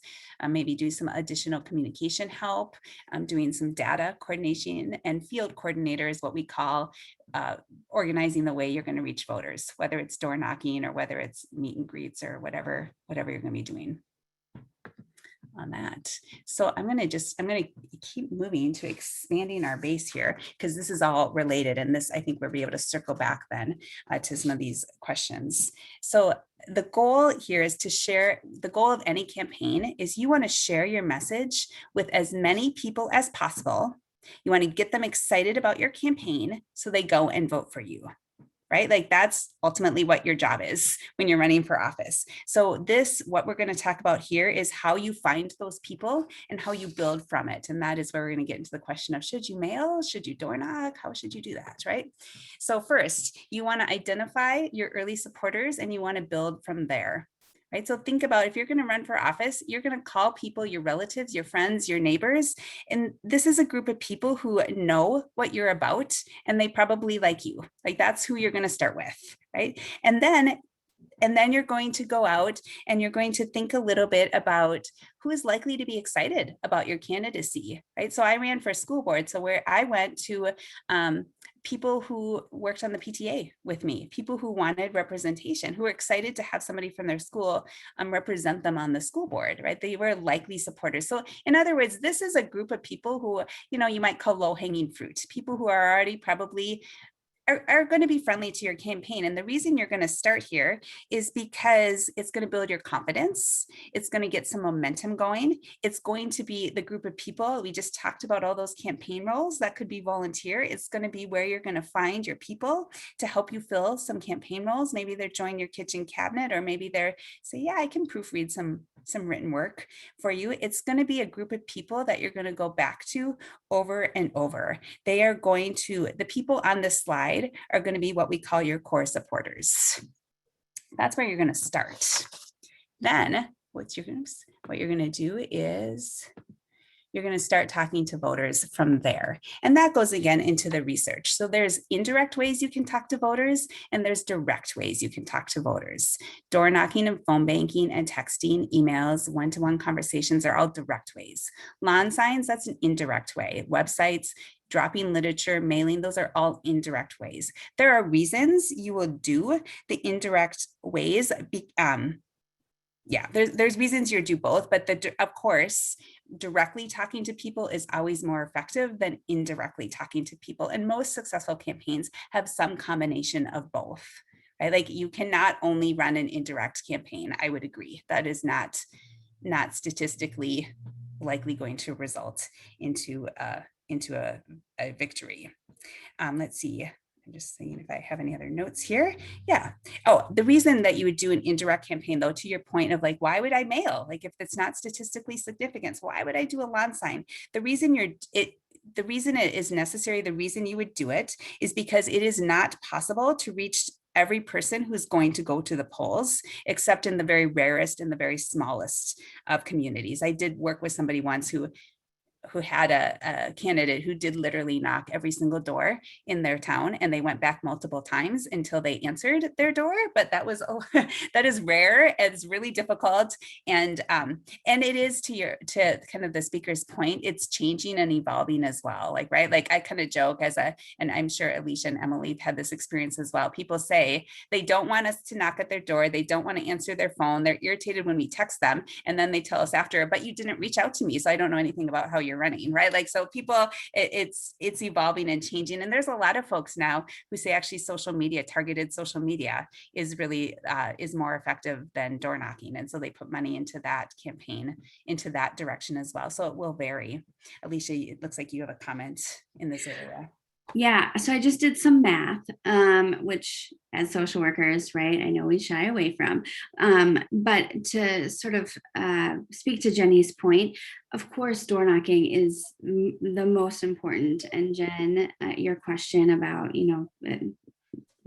maybe do some additional communication help, doing some data coordination, and field coordinator is what we call organizing the way you're going to reach voters, whether it's door knocking or whether it's meet and greets or whatever you're going to be doing on that. So I'm going to keep moving to expanding our base here, because this is all related, and this, I think we'll be able to circle back then to some of these questions. So the goal here is to share, the goal of any campaign is you want to share your message with as many people as possible. You want to get them excited about your campaign so they go and vote for you. Right? Like that's ultimately what your job is when you're running for office. So what we're going to talk about here is how you find those people and how you build from it. And that is where we're going to get into the question of, should you mail? Should you door knock? How should you do that? Right? So first, you want to identify your early supporters and you want to build from there. Right? So think about, if you're going to run for office, you're going to call people, your relatives, your friends, your neighbors. And this is a group of people who know what you're about, and they probably like you. Like that's who you're going to start with, right? And then you're going to go out and you're going to think a little bit about who is likely to be excited about your candidacy, right? So I ran for school board. So where I went to people who worked on the PTA with me, people who wanted representation, who were excited to have somebody from their school represent them on the school board, right? They were likely supporters. So in other words, this is a group of people who, you might call low-hanging fruit, people who are already probably are going to be friendly to your campaign. And the reason you're going to start here is because it's going to build your confidence. It's going to get some momentum going. It's going to be the group of people. We just talked about all those campaign roles that could be volunteer. It's going to be where you're going to find your people to help you fill some campaign roles. Maybe they're joining your kitchen cabinet, or maybe they're say, yeah, I can proofread some written work for you. It's going to be a group of people that you're going to go back to over and over. The people on this slide are going to be what we call your core supporters. That's where you're going to start. Then what you're going to do is you're going to start talking to voters from there. And that goes again into the research. So there's indirect ways you can talk to voters, and there's direct ways you can talk to voters. Door knocking and phone banking and texting, emails, one-to-one conversations are all direct ways. Lawn signs, that's an indirect way. Websites, dropping literature, mailing, those are all indirect ways. There are reasons you will do the indirect ways. There's reasons you do both, but of course, directly talking to people is always more effective than indirectly talking to people. And most successful campaigns have some combination of both, right? Like you cannot only run an indirect campaign. I would agree. That is not statistically likely going to result into a victory. let's see. I'm just seeing if I have any other notes here. Yeah. Oh, the reason that you would do an indirect campaign, though, to your point of like, why would I mail? Like, if it's not statistically significant, so why would I do a lawn sign? The reason the reason it is necessary, the reason you would do it is because it is not possible to reach every person who's going to go to the polls, except in the very rarest and the very smallest of communities. I did work with somebody once who had a candidate who did literally knock every single door in their town, and they went back multiple times until they answered their door. But that was that is rare. It's really difficult, and it is to kind of the speaker's point, it's changing and evolving as well. Like, right, like I kind of joke and I'm sure Alicia and Emily have had this experience as well. People say they don't want us to knock at their door, they don't want to answer their phone, they're irritated when we text them, and then they tell us after, but you didn't reach out to me, so I don't know anything about how you're running, right? Like, so people, it's evolving and changing. And there's a lot of folks now who say actually targeted social media is really is more effective than door knocking. And so they put money into that campaign, into that direction as well. So it will vary. Alicia, it looks like you have a comment in this area. Yeah, so I just did some math, which as social workers, right, I know we shy away from. But to sort of speak to Jenny's point, of course, door knocking is the most important. And Jen, your question about,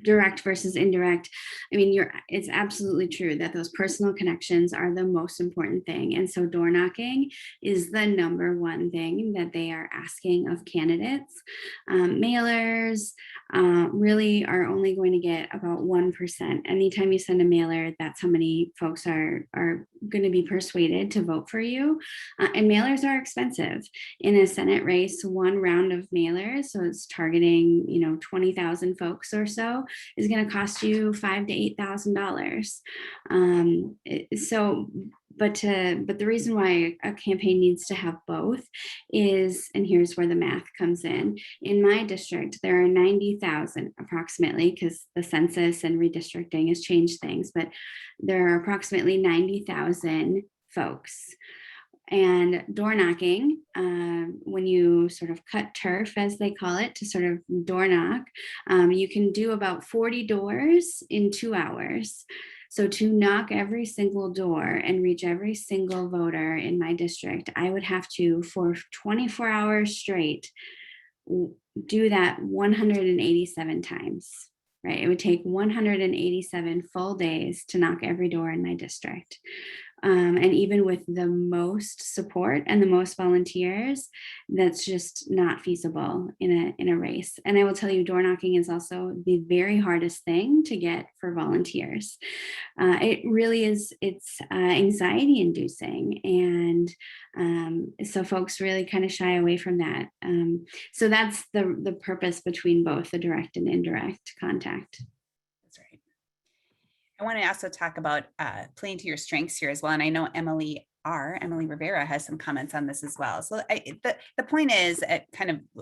direct versus indirect. I mean, it's absolutely true that those personal connections are the most important thing. And so door knocking is the number one thing that they are asking of candidates. Mailers really are only going to get about 1%. Anytime you send a mailer, that's how many folks are going to be persuaded to vote for you. And mailers are expensive. In a Senate race, one round of mailers, so it's targeting, 20,000 folks or so, is going to cost you $5,000 to $8,000. So, but the reason why a campaign needs to have both is, and here's where the math comes in. In my district, there are 90,000 approximately, because the census and redistricting has changed things, but there are approximately 90,000 folks. And door knocking, when you sort of cut turf, as they call it, to sort of door knock, you can do about 40 doors in 2 hours. So to knock every single door and reach every single voter in my district, I would have to, for 24 hours straight, do that 187 times, right? It would take 187 full days to knock every door in my district. And even with the most support and the most volunteers, that's just not feasible in a race. And I will tell you, door knocking is also the very hardest thing to get for volunteers. It really is, it's anxiety inducing. And so folks really kind of shy away from that. So that's the purpose between both the direct and indirect contact. I want to also talk about playing to your strengths here as well. And I know Emily Rivera has some comments on this as well. So the point is,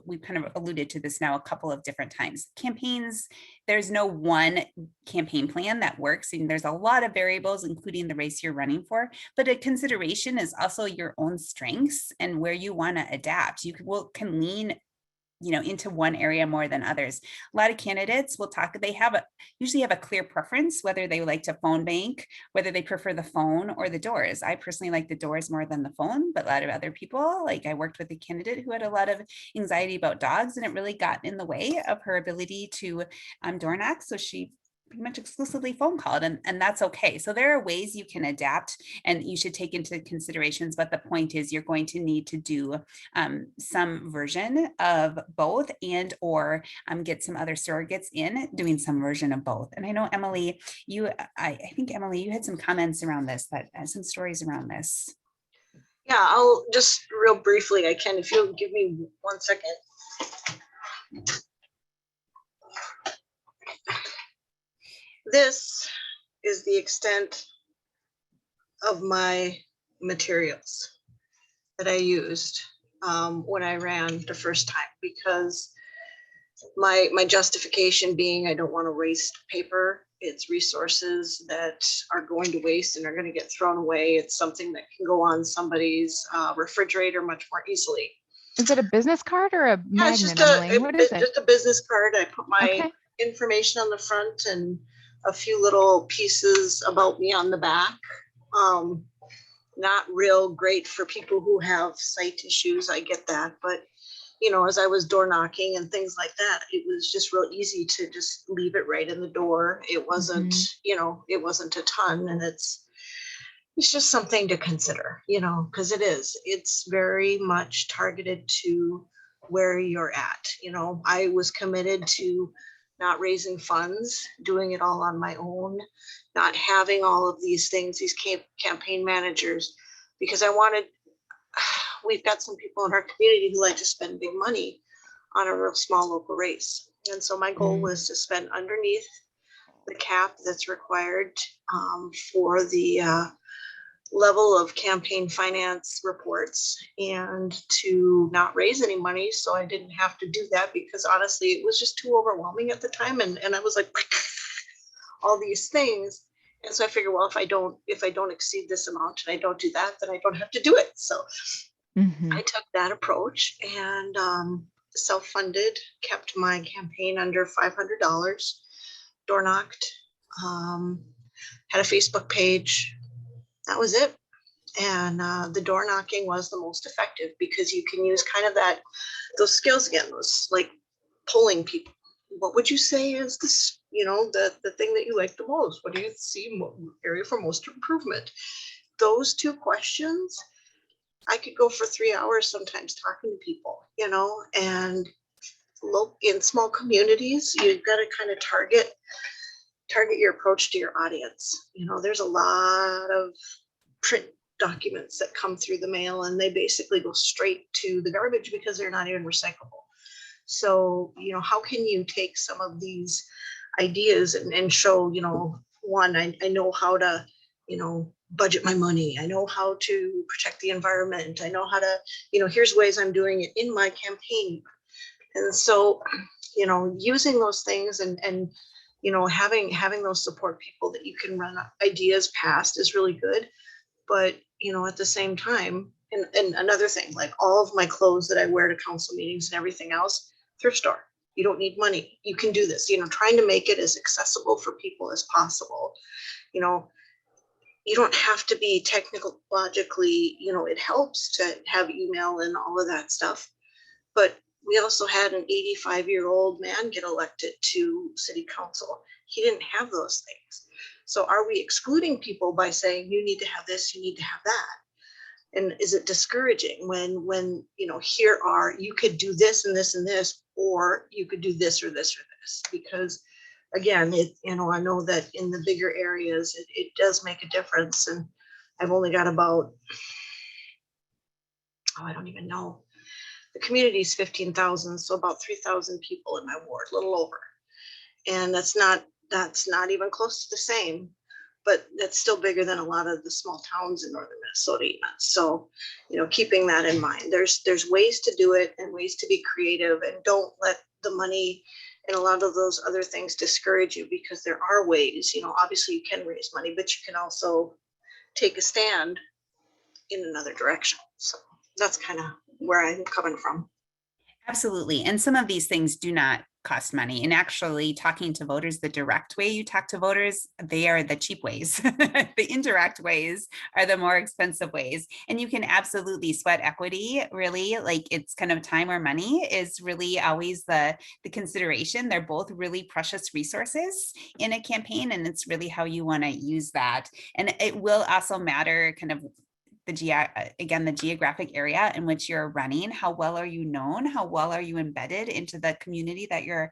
we've kind of alluded to this now a couple of different times. Campaigns, there's no one campaign plan that works, and there's a lot of variables, including the race you're running for. But a consideration is also your own strengths and where you want to adapt. You can lean into one area more than others. A lot of candidates will usually have a clear preference, whether they like to phone bank, whether they prefer the phone or the doors. I personally like the doors more than the phone, but a lot of other people, like I worked with a candidate who had a lot of anxiety about dogs, and it really got in the way of her ability to door knock. So she pretty much exclusively phone called, and that's okay. So there are ways you can adapt and you should take into considerations, but the point is you're going to need to do some version of both or get some other surrogates in doing some version of both. And I know Emily, I think Emily, you had some comments around this, some stories around this. Yeah, I'll just real briefly, if you'll give me 1 second. This is the extent of my materials that I used when I ran the first time, because my justification being I don't want to waste paper. It's resources that are going to waste and are going to get thrown away. It's something that can go on somebody's refrigerator much more easily. Is it a business card or a Yeah, it's magnet, just Emily? What is it? just a business card. I put my Okay. information on the front and a few little pieces about me on the back. Not real great for people who have sight issues. I get that, but you know, as I was door knocking and things like that, it was just real easy to just leave it right in the door. It wasn't, you know, it wasn't a ton, and it's just something to consider, you know, because it's very much targeted to where you're at. You know, I was committed to not raising funds, doing it all on my own, not having all of these things, these campaign managers, because I wanted, we've got some people in our community who like to spend big money on a real small local race. And so my goal was to spend underneath the cap that's required for the level of campaign finance reports, and to not raise any money. So I didn't have to do that, because honestly, it was just too overwhelming at the time. And I was like, all these things. And so I figured, well, if I don't exceed this amount and I don't do that, then I don't have to do it. So I took that approach and self-funded, kept my campaign under $500, door knocked, had a Facebook page. That was it. And the door knocking was the most effective, because you can use kind of those skills again, those like polling people. What would you say is this, you know, the thing that you like the most? What do you see area for most improvement? Those two questions, I could go for 3 hours sometimes talking to people, you know, and in small communities, you've got to kind of target your approach to your audience. You know, there's a lot of print documents that come through the mail, and they basically go straight to the garbage because they're not even recyclable. So, you know, how can you take some of these ideas and show, you know, one, I know how to, you know, budget my money. I know how to protect the environment. I know how to, you know, here's ways I'm doing it in my campaign. And so, you know, using those things and you know, having those support people that you can run ideas past is really good. But, you know, at the same time, and another thing, like all of my clothes that I wear to council meetings and everything else, thrift store. You don't need money. You can do this, you know, trying to make it as accessible for people as possible. You know, you don't have to be technologically, you know, it helps to have email and all of that stuff. But we also had an 85-year-old man get elected to city council. He didn't have those things. So are we excluding people by saying you need to have this, you need to have that? And is it discouraging when you know, you could do this and this and this, or you could do this or this or this? Because again, you know, I know that in the bigger areas, it does make a difference. And I've only got about, I don't even know. The community is 15,000, so about 3,000 people in my ward, a little over. And that's not even close to the same, but that's still bigger than a lot of the small towns in northern Minnesota even. So, you know, keeping that in mind, there's ways to do it and ways to be creative, and don't let the money and a lot of those other things discourage you, because there are ways. You know, obviously you can raise money, but you can also take a stand in another direction. So that's kind of where I'm coming from. Absolutely. And some of these things do not cost money. And actually, talking to voters, the direct way you talk to voters, they are the cheap ways. The indirect ways are the more expensive ways. And you can absolutely sweat equity, really. Like, it's kind of time or money is really always the consideration. They're both really precious resources in a campaign, and it's really how you want to use that. And it will also matter kind of the geographic area in which you're running. How well are you known? How well are you embedded into the community that you're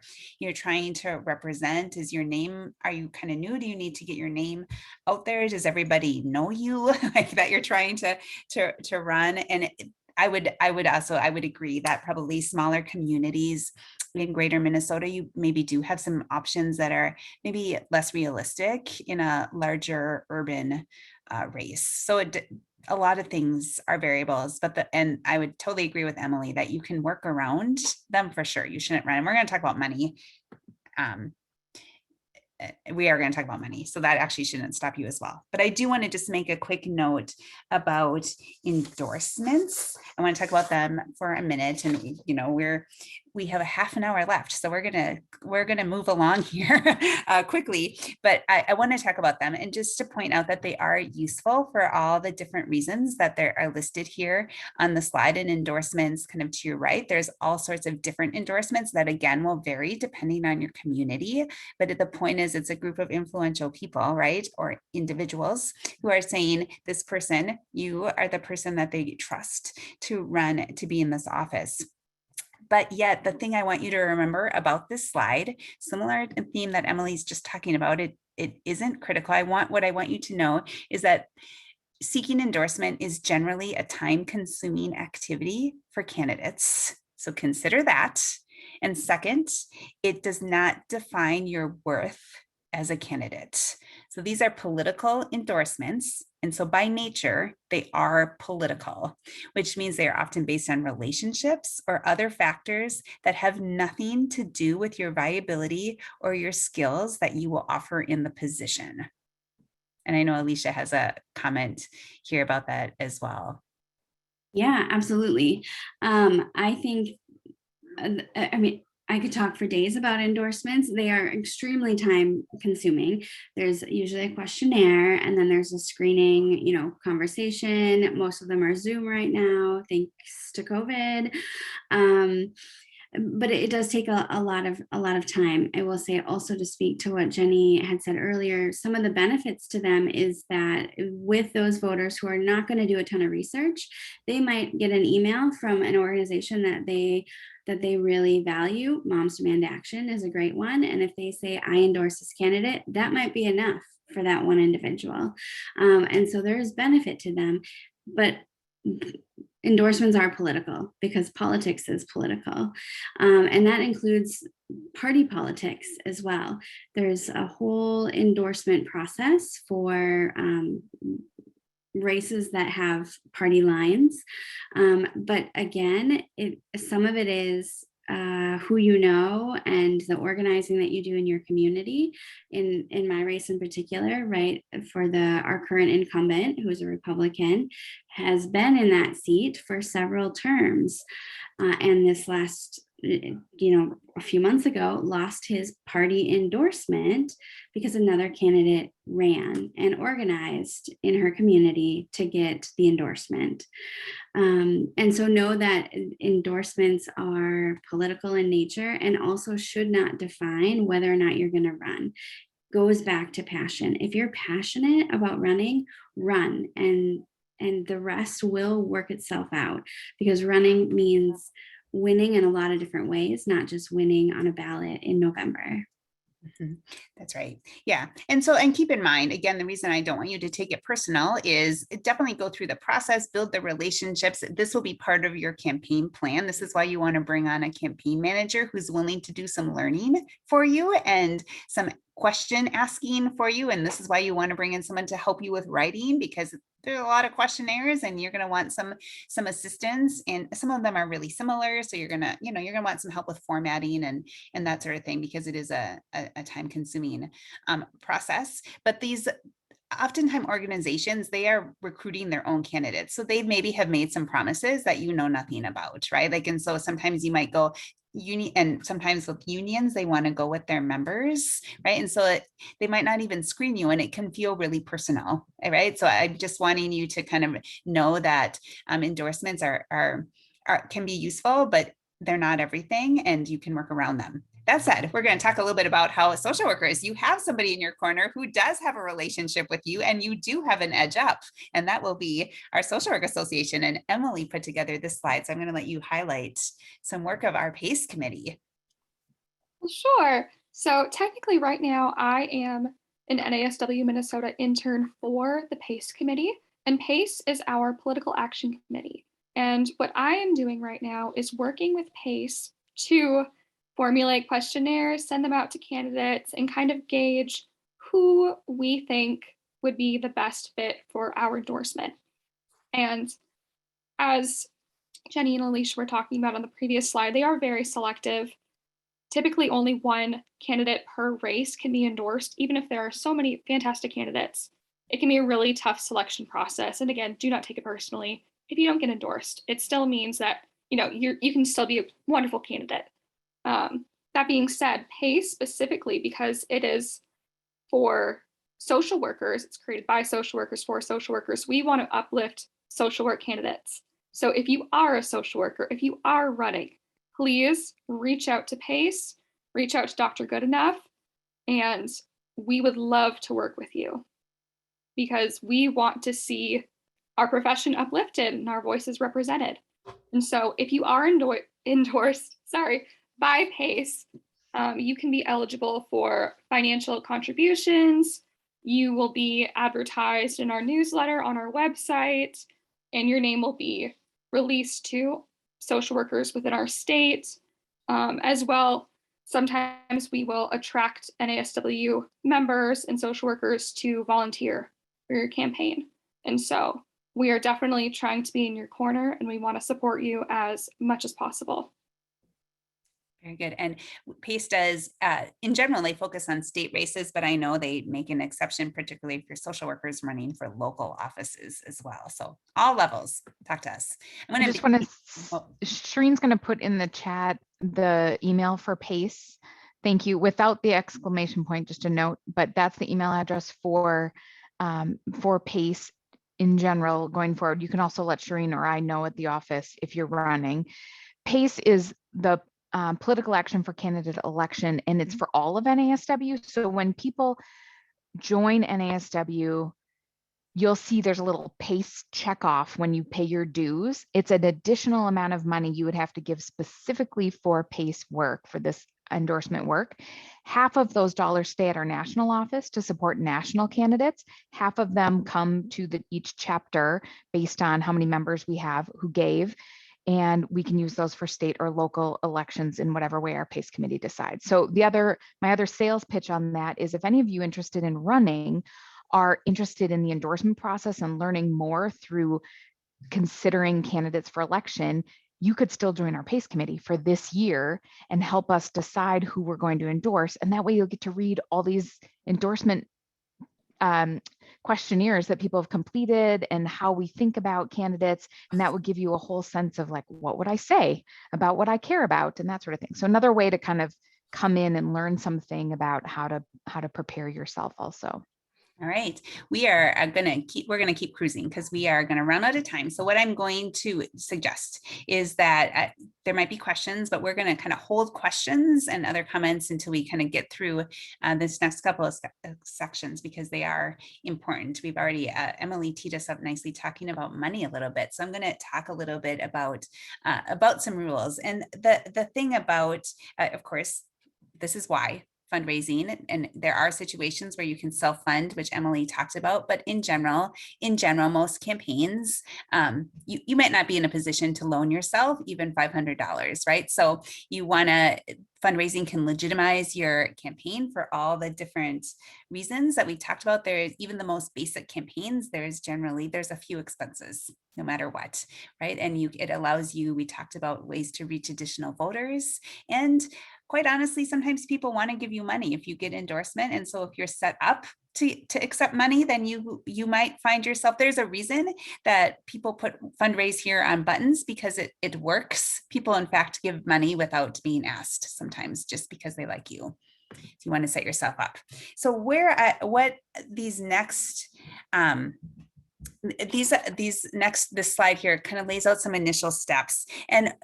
trying to represent? Is your name, are you kind of new? Do you need to get your name out there? Does everybody know you like that you're trying to run? And I would agree that probably smaller communities in greater Minnesota, you maybe do have some options that are maybe less realistic in a larger urban race. So a lot of things are variables, and I would totally agree with Emily that you can work around them for sure. You shouldn't run. And we're going to talk about money we are going to talk about money. So that actually shouldn't stop you as well. But I do want to just make a quick note about endorsements. I want to talk about them for a minute. And, you know, we have a half an hour left. So we're going to move along here quickly, but I want to talk about them and just to point out that they are useful for all the different reasons that they are listed here on the slide. And endorsements kind of to your right, there's all sorts of different endorsements that again will vary depending on your community. But the point is it's a group of influential people, right? Or individuals who are saying this person, you are the person that they trust to run, to be in this office. But yet the thing I want you to remember about this slide, similar theme that Emily's just talking about, it isn't critical. What I want you to know is that seeking endorsement is generally a time-consuming activity for candidates. So consider that. And second, it does not define your worth as a candidate. So these are political endorsements. And so by nature, they are political, which means they are often based on relationships or other factors that have nothing to do with your viability or your skills that you will offer in the position. And I know Alicia has a comment here about that as well. Yeah, absolutely. I think, I mean, I could talk for days about endorsements. They are extremely time consuming. There's usually a questionnaire and then there's a screening, you know, conversation. Most of them are Zoom right now, thanks to COVID. But it does take a lot of time. I will say also, to speak to what Jenny had said earlier, some of the benefits to them is that with those voters who are not going to do a ton of research, they might get an email from an organization that they really value. Moms Demand Action is a great one. And if they say, I endorse this candidate, that might be enough for that one individual. And so there is benefit to them, but endorsements are political because politics is political. And that includes party politics as well. There's a whole endorsement process for races that have party lines. But again, some of it is who you know and the organizing that you do in your community. In my race in particular, right, for our current incumbent, who is a Republican, has been in that seat for several terms. And this last, a few months ago, lost his party endorsement because another candidate ran and organized in her community to get the endorsement. And so know that endorsements are political in nature and also should not define whether or not you're going to run. Goes back to passion. If you're passionate about running, run, and the rest will work itself out, because running means winning in a lot of different ways, not just winning on a ballot in November. Mm-hmm. That's right. Yeah. And keep in mind, again, the reason I don't want you to take it personal is definitely go through the process, build the relationships. This will be part of your campaign plan. This is why you want to bring on a campaign manager who's willing to do some learning for you and some question asking for you. And this is why you want to bring in someone to help you with writing, because there are a lot of questionnaires and you're going to want some assistance, and some of them are really similar. So you're going to want some help with formatting and that sort of thing, because it is a time consuming process. But these oftentimes organizations, they are recruiting their own candidates. So they maybe have made some promises that you know nothing about, right? Like, and so sometimes you might go, and sometimes with unions, they want to go with their members, right? And so they might not even screen you, and it can feel really personal, right? So I'm just wanting you to kind of know that endorsements can be useful, but they're not everything, and you can work around them. That said, we're going to talk a little bit about how as social workers, you have somebody in your corner who does have a relationship with you, and you do have an edge up, and that will be our Social Work Association. And Emily put together this slide, so I'm going to let you highlight some work of our PACE committee. Well, sure. So technically right now I am an NASW Minnesota intern for the PACE committee, and PACE is our political action committee. And what I am doing right now is working with PACE to formulate questionnaires, send them out to candidates, and kind of gauge who we think would be the best fit for our endorsement. And as Jenny and Alicia were talking about on the previous slide, they are very selective. typically only one candidate per race can be endorsed, even if there are so many fantastic candidates. It can be a really tough selection process. And again, do not take it personally. If you don't get endorsed, it still means that you can still be a wonderful candidate. That being said, PACE specifically, because it is for social workers, it's created by social workers for social workers. We want to uplift social work candidates. So if you are a social worker, if you are running, please reach out to PACE, reach out to Dr. Goodenough, and we would love to work with you because we want to see our profession uplifted and our voices represented. And so if you are endorsed by PACE, you can be eligible for financial contributions. You will be advertised in our newsletter on our website, and your name will be released to social workers within our state. As well, sometimes we will attract NASW members and social workers to volunteer for your campaign. And so we are definitely trying to be in your corner, and we want to support you as much as possible. Very good. And PACE does, in general, they focus on state races, but I know they make an exception, particularly for social workers running for local offices as well. So all levels, talk to us. Shireen's going to put in the chat the email for PACE. Thank you. Without the exclamation point, just a note, but that's the email address for PACE in general going forward. You can also let Shireen or I know at the office if you're running. PACE is the political action for candidate election, and it's for all of NASW. So when people join NASW, you'll see there's a little PACE checkoff when you pay your dues. It's an additional amount of money you would have to give specifically for PACE work, for this endorsement work. Half of those dollars stay at our national office to support national candidates. Half of them come to each chapter based on how many members we have who gave. And we can use those for state or local elections in whatever way our PACE committee decides. So my other sales pitch on that is if any of you interested in running are interested in the endorsement process and learning more through considering candidates for election, you could still join our PACE committee for this year and help us decide who we're going to endorse. And that way you'll get to read all these endorsement questionnaires that people have completed and how we think about candidates, and that would give you a whole sense of like, what would I say about what I care about and that sort of thing. So another way to kind of come in and learn something about how to prepare yourself also. All right, we're going to keep cruising because we are going to run out of time. So what I'm going to suggest is that there might be questions, but we're going to kind of hold questions and other comments until we kind of get through this next couple of sections because they are important. We've already, Emily teed us up nicely talking about money a little bit. So I'm going to talk a little bit about some rules. And the thing about, of course, this is why fundraising, and there are situations where you can self-fund, which Emily talked about, but in general, most campaigns, you might not be in a position to loan yourself even $500, right? So you want to, fundraising can legitimize your campaign for all the different reasons that we talked about. There's even the most basic campaigns, there's a few expenses no matter what, right? And it allows you, we talked about ways to reach additional voters, and quite honestly, sometimes people want to give you money if you get endorsement. And so if you're set up to accept money, then you might find yourself, there's a reason that people put fundraise here on buttons because it works. People in fact give money without being asked sometimes just because they like you. So you want to set yourself up. So this slide here kind of lays out some initial steps. And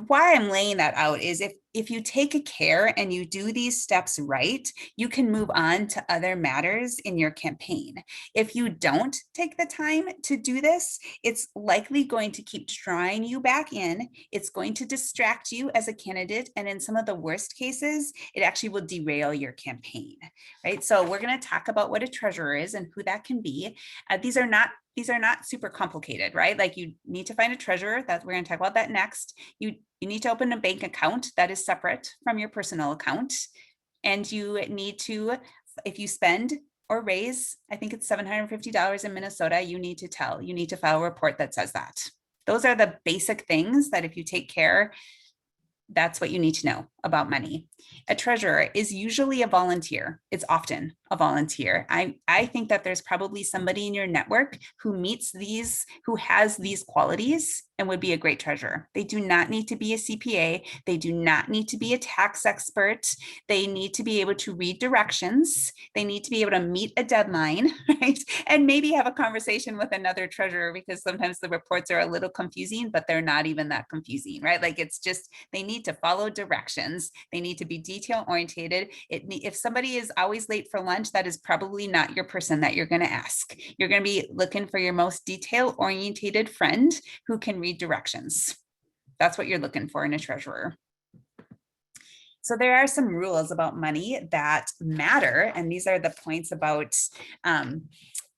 why I'm laying that out is if you take care and you do these steps right, you can move on to other matters in your campaign. If you don't take the time to do this, it's likely going to keep drawing you back in. It's going to distract you as a candidate. And in some of the worst cases, it actually will derail your campaign, right? So we're going to talk about what a treasurer is and who that can be. These are not super complicated, right? Like you need to find a treasurer. That we're going to talk about that next. You need to open a bank account that is separate from your personal account. And you need to, if you spend or raise, I think it's $750 in Minnesota, you need to file a report that says that. Those are the basic things that if you take care, that's what you need to know about money. A treasurer is usually a volunteer. It's often a volunteer. I think that there's probably somebody in your network who who has these qualities and would be a great treasurer. They do not need to be a CPA. They do not need to be a tax expert. They need to be able to read directions. They need to be able to meet a deadline, right? And maybe have a conversation with another treasurer, because sometimes the reports are a little confusing, but they're not even that confusing, right? Like it's just, they need to follow directions. They need to be detail oriented. If somebody is always late for lunch, that is probably not your person that you're going to ask. You're going to be looking for your most detail oriented friend who can read directions. That's what you're looking for in a treasurer. So there are some rules about money that matter, and these are the points about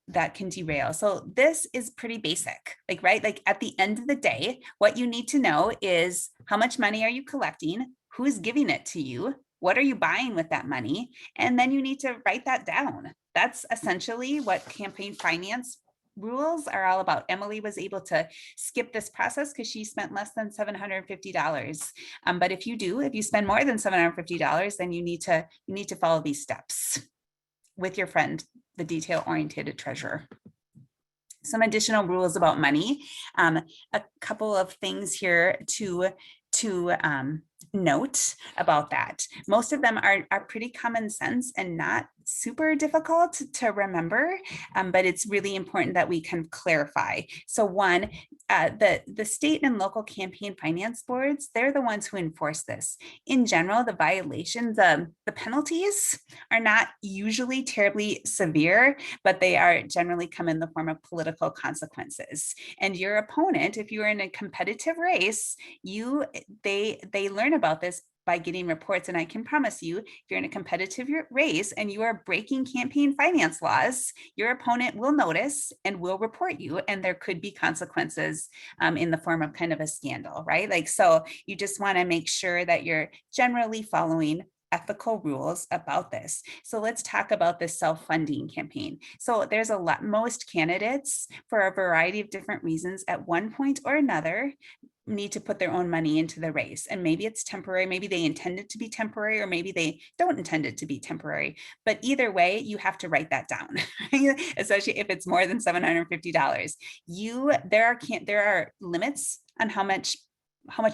that can derail. So this is pretty basic, like, right? Like at the end of the day, what you need to know is how much money are you collecting? Who's giving it to you? What are you buying with that money? And then you need to write that down. That's essentially what campaign finance rules are all about. Emily was able to skip this process because she spent less than $750. But if you spend more than $750, then you need to follow these steps with your friend, the detail-oriented treasurer. Some additional rules about money. A couple of things here to note about that. Most of them are pretty common sense and not super difficult to remember, but it's really important that we can clarify. So one, the state and local campaign finance boards, they're the ones who enforce this. In general, the violations, the penalties are not usually terribly severe, but they are generally come in the form of political consequences. And your opponent, if you're in a competitive race, they learn about this by getting reports. And I can promise you, if you're in a competitive race and you are breaking campaign finance laws, your opponent will notice and will report you. And there could be consequences in the form of kind of a scandal, right? Like, so you just want to make sure that you're generally following ethical rules about this. So let's talk about this self-funding campaign. So there's most candidates, for a variety of different reasons, at one point or another, need to put their own money into the race. And maybe it's temporary, maybe they intend it to be temporary, or maybe they don't intend it to be temporary. But either way, you have to write that down, especially if it's more than $750. There are limits on how much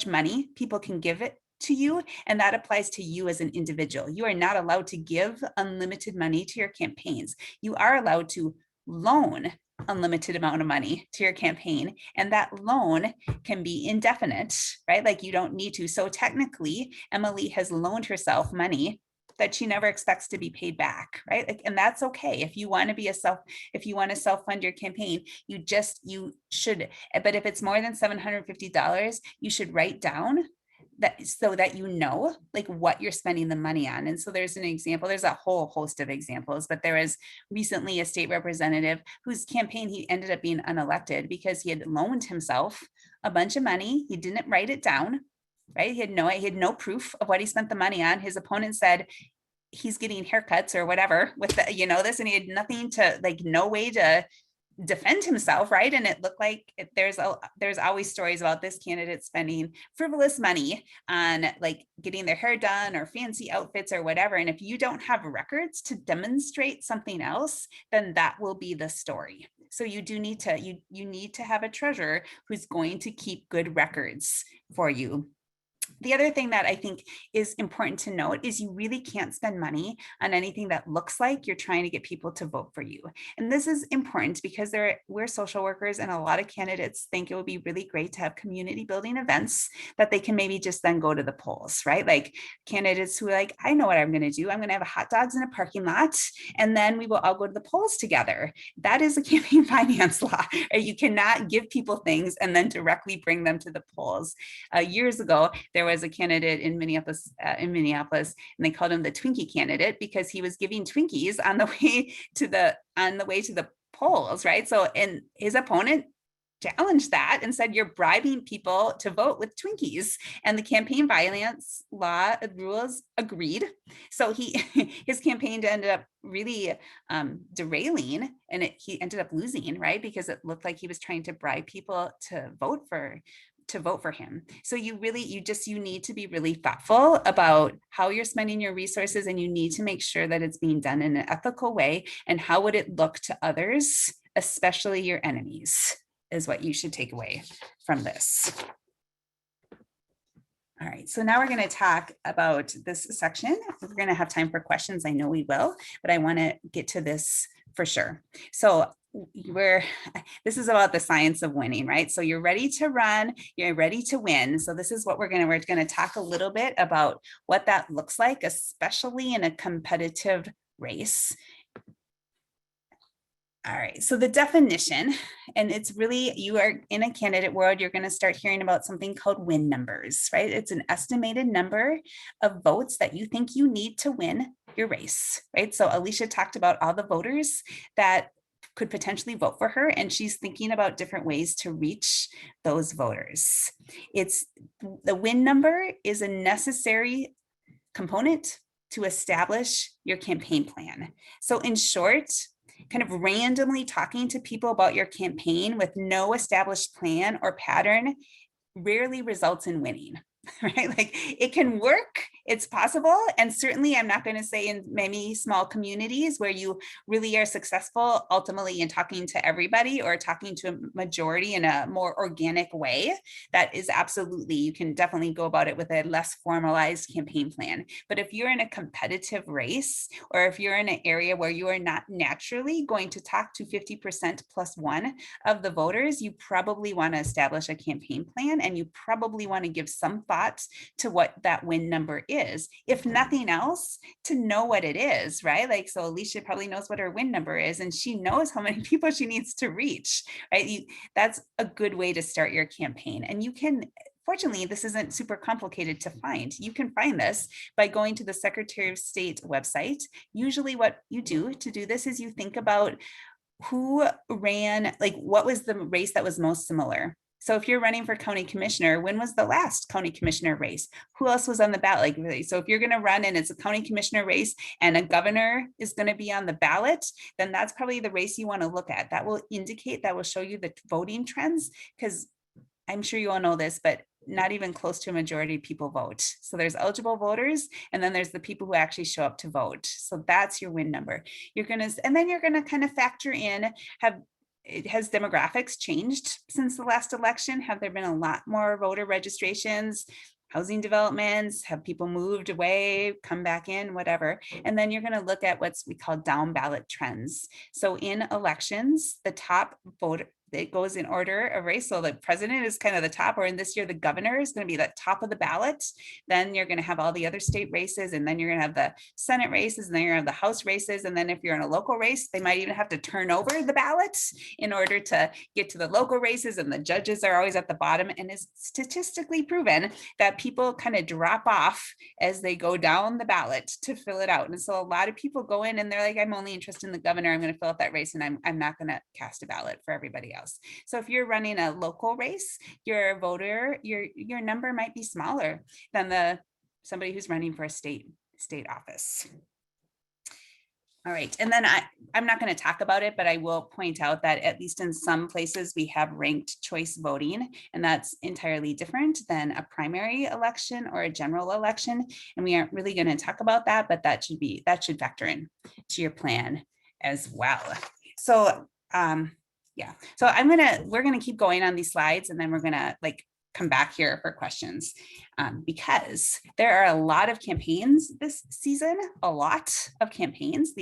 money people can give it to you, and that applies to you as an individual. You are not allowed to give unlimited money to your campaigns. You are allowed to loan unlimited amount of money to your campaign, and that loan can be indefinite, right? Like you don't need to. So technically, Emily has loaned herself money that she never expects to be paid back, right? Like, and that's okay. If you want to self-fund your campaign, you should. But if it's more than $750, you should write down that, so that you know like what you're spending the money on. And so there's an example, there's a whole host of examples, but there was recently a state representative whose campaign he ended up being unelected because he had loaned himself a bunch of money. He didn't write it down, right? He had no proof of what he spent the money on. His opponent said he's getting haircuts or whatever with this, and he had nothing to, like, no way to defend himself, right? And it looked like there's always stories about this candidate spending frivolous money on like getting their hair done or fancy outfits or whatever. And if you don't have records to demonstrate something else, then that will be the story. So you do need to you need to have a treasurer who's going to keep good records for you. The other thing that I think is important to note is you really can't spend money on anything that looks like you're trying to get people to vote for you. And this is important because we're social workers, and a lot of candidates think it would be really great to have community building events that they can maybe just then go to the polls, right? Like candidates who are like, I know what I'm going to do. I'm going to have hot dogs in a parking lot, and then we will all go to the polls together. That is a campaign finance law. You cannot give people things and then directly bring them to the polls. Years ago, there was a candidate in Minneapolis, and they called him the Twinkie candidate because he was giving Twinkies on the way to the polls, right? So, and his opponent challenged that and said, you're bribing people to vote with Twinkies. And the campaign violence law rules agreed. So his campaign ended up really derailing, and he ended up losing, right? Because it looked like he was trying to bribe people to vote to vote for him. So you need to be really thoughtful about how you're spending your resources, and you need to make sure that it's being done in an ethical way. And how would it look to others, especially your enemies, is what you should take away from this. All right, so now we're going to talk about this section. We're going to have time for questions. I know we will, but I want to get to this for sure. So this is about the science of winning, right? So you're ready to run, you're ready to win. So this is what we're going to talk a little bit about what that looks like, especially in a competitive race. All right, so the definition, and it's really, you are in a candidate world, you're going to start hearing about something called win numbers, right? It's an estimated number of votes that you think you need to win your race, right? So Alicia talked about all the voters that could potentially vote for her, and she's thinking about different ways to reach those voters. The win number is a necessary component to establish your campaign plan. So in short, kind of randomly talking to people about your campaign with no established plan or pattern rarely results in winning, right? Like, it can work, it's possible. And certainly I'm not going to say in many small communities where you really are successful ultimately in talking to everybody or talking to a majority in a more organic way. That is absolutely, you can definitely go about it with a less formalized campaign plan. But if you're in a competitive race, or if you're in an area where you are not naturally going to talk to 50% plus one of the voters, you probably want to establish a campaign plan, and you probably want to give some thought to what that win number is, if nothing else, to know what it is, right? Like, so Alicia probably knows what her win number is, and she knows how many people she needs to reach, right? That's a good way to start your campaign. And you can, fortunately, this isn't super complicated to find. You can find this by going to the Secretary of State website. Usually what you do to do this is you think about who ran, like, what was the race that was most similar. So if you're running for county commissioner, when was the last county commissioner race? Who else was on the ballot? Like, so if you're going to run and it's a county commissioner race and a governor is going to be on the ballot, then that's probably the race you want to look at. That will indicate, that will show you the voting trends, because I'm sure you all know this, but not even close to a majority of people vote. So there's eligible voters, and then there's the people who actually show up to vote. So that's your win number. And then you're going to kind of factor in, has demographics changed since the last election? Have there been a lot more voter registrations, housing developments? Have people moved away, come back in, whatever? And then you're going to look at what's we call down ballot trends. So in elections, the top voter, it goes in order of race. So the president is kind of the top, or in this year, the governor is going to be the top of the ballot. Then you're going to have all the other state races, and then you're going to have the Senate races, and then you're going to have the House races. And then if you're in a local race, they might even have to turn over the ballots in order to get to the local races, and the judges are always at the bottom. And it's statistically proven that people kind of drop off as they go down the ballot to fill it out. And so a lot of people go in and they're like, I'm only interested in the governor. I'm going to fill out that race, and I'm not going to cast a ballot for everybody else. So if you're running a local race, your voter, your number might be smaller than somebody who's running for a state office. All right, and then I'm not going to talk about it, but I will point out that at least in some places we have ranked choice voting, and that's entirely different than a primary election or a general election. And we aren't really going to talk about that, but that should factor in to your plan as well. So yeah, so we're gonna keep going on these slides, and then we're gonna come back here for questions, because there are a lot of campaigns this season, a lot of campaigns.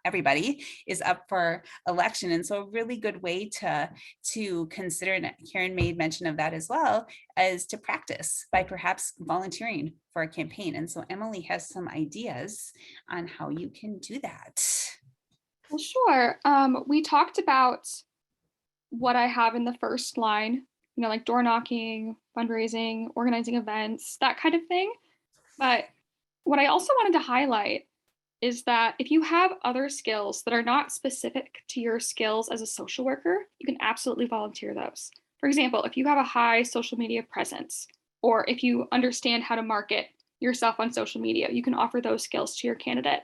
Everybody is up for election, and so a really good way to consider, and Karen made mention of that as well, is to practice by perhaps volunteering for a campaign. And so Emily has some ideas on how you can do that. Well, sure. We talked about what I have in the first line, like door knocking, fundraising, organizing events, that kind of thing. But what I also wanted to highlight is that if you have other skills that are not specific to your skills as a social worker, you can absolutely volunteer those. For example, if you have a high social media presence, or if you understand how to market yourself on social media, you can offer those skills to your candidate.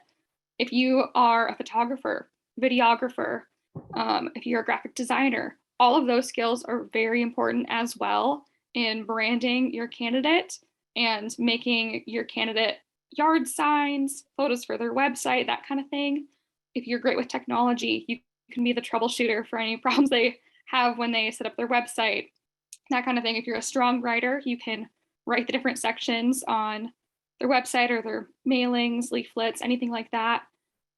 If you are a photographer, videographer, if you're a graphic designer, all of those skills are very important as well. in branding your candidate and making your candidate yard signs, photos for their website, that kind of thing. If you're great with technology, you can be the troubleshooter for any problems they have when they set up their website, that kind of thing. If you're a strong writer, you can write the different sections on their website or their mailings, leaflets, anything like that.